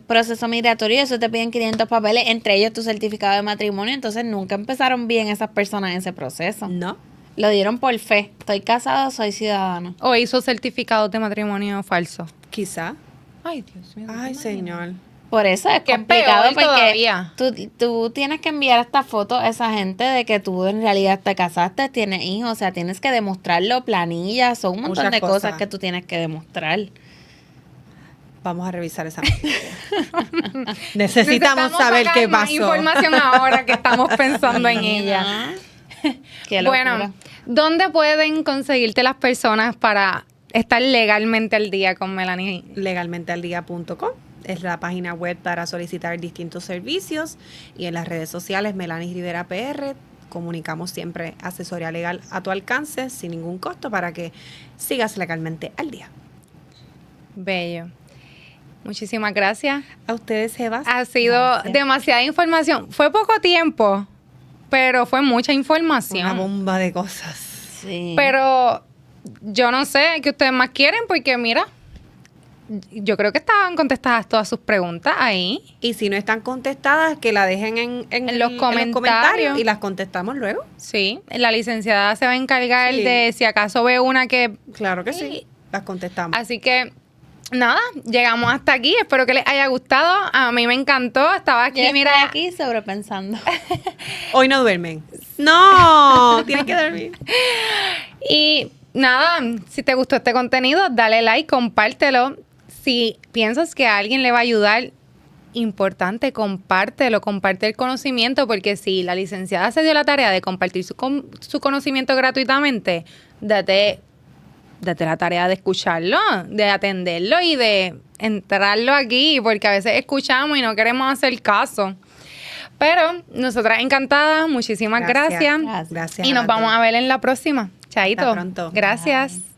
proceso migratorio y eso te piden 500 papeles, entre ellos tu certificado de matrimonio, entonces nunca empezaron bien esas personas en ese proceso. No. Lo dieron por fe. Estoy casado, soy ciudadano. o hizo certificados de matrimonio falso. Quizá. Ay, Dios mío. Ay, señor. Por eso es Que es complicado peor porque todavía. tú tienes que enviar esta foto a esa gente de que tú en realidad te casaste, tienes hijos, o sea, tienes que demostrarlo, planillas, son un montón Muchas de cosas cosas. que tú tienes que demostrar. Vamos a revisar esa noticia. Necesitamos saber sacar qué más pasó. información ahora que estamos pensando en ella. Ajá. Qué locura. Bueno, ¿dónde pueden conseguirte las personas para estar legalmente al día con Melanie? Legalmentealdía.com es la página web para solicitar distintos servicios y en las redes sociales Melanie Rivera PR. Comunicamos siempre asesoría legal a tu alcance sin ningún costo para que sigas legalmente al día. Bello. Muchísimas gracias. A ustedes, Jebas. Ha sido Gracias. demasiada información. Fue poco tiempo, pero fue mucha Una información. bomba de cosas. Sí. Pero yo no sé qué ustedes más quieren, porque mira, yo creo que estaban contestadas todas sus preguntas ahí. Y si no están contestadas, que la dejen en los comentarios. y las contestamos luego. Sí, la licenciada se va a encargar Sí. de si acaso ve una que... Claro que sí. Las contestamos. Así que, nada, llegamos hasta aquí. Espero que les haya gustado. A mí me encantó. Estaba aquí, Yo mira. estoy aquí sobrepensando. Hoy no duermen. No, tienen que dormir. Y nada, si te gustó este contenido, dale like, compártelo. Si piensas que a alguien le va a ayudar, importante, compártelo, comparte el conocimiento, porque si la licenciada se dio la tarea de compartir su conocimiento gratuitamente, date la tarea de escucharlo, de atenderlo y de entrarlo aquí, porque a veces escuchamos y no queremos hacer caso. Pero nosotras encantadas, muchísimas gracias. Gracias. Gracias. Y nos vamos a ver en la próxima. Chaito. Hasta pronto. Gracias. Bye.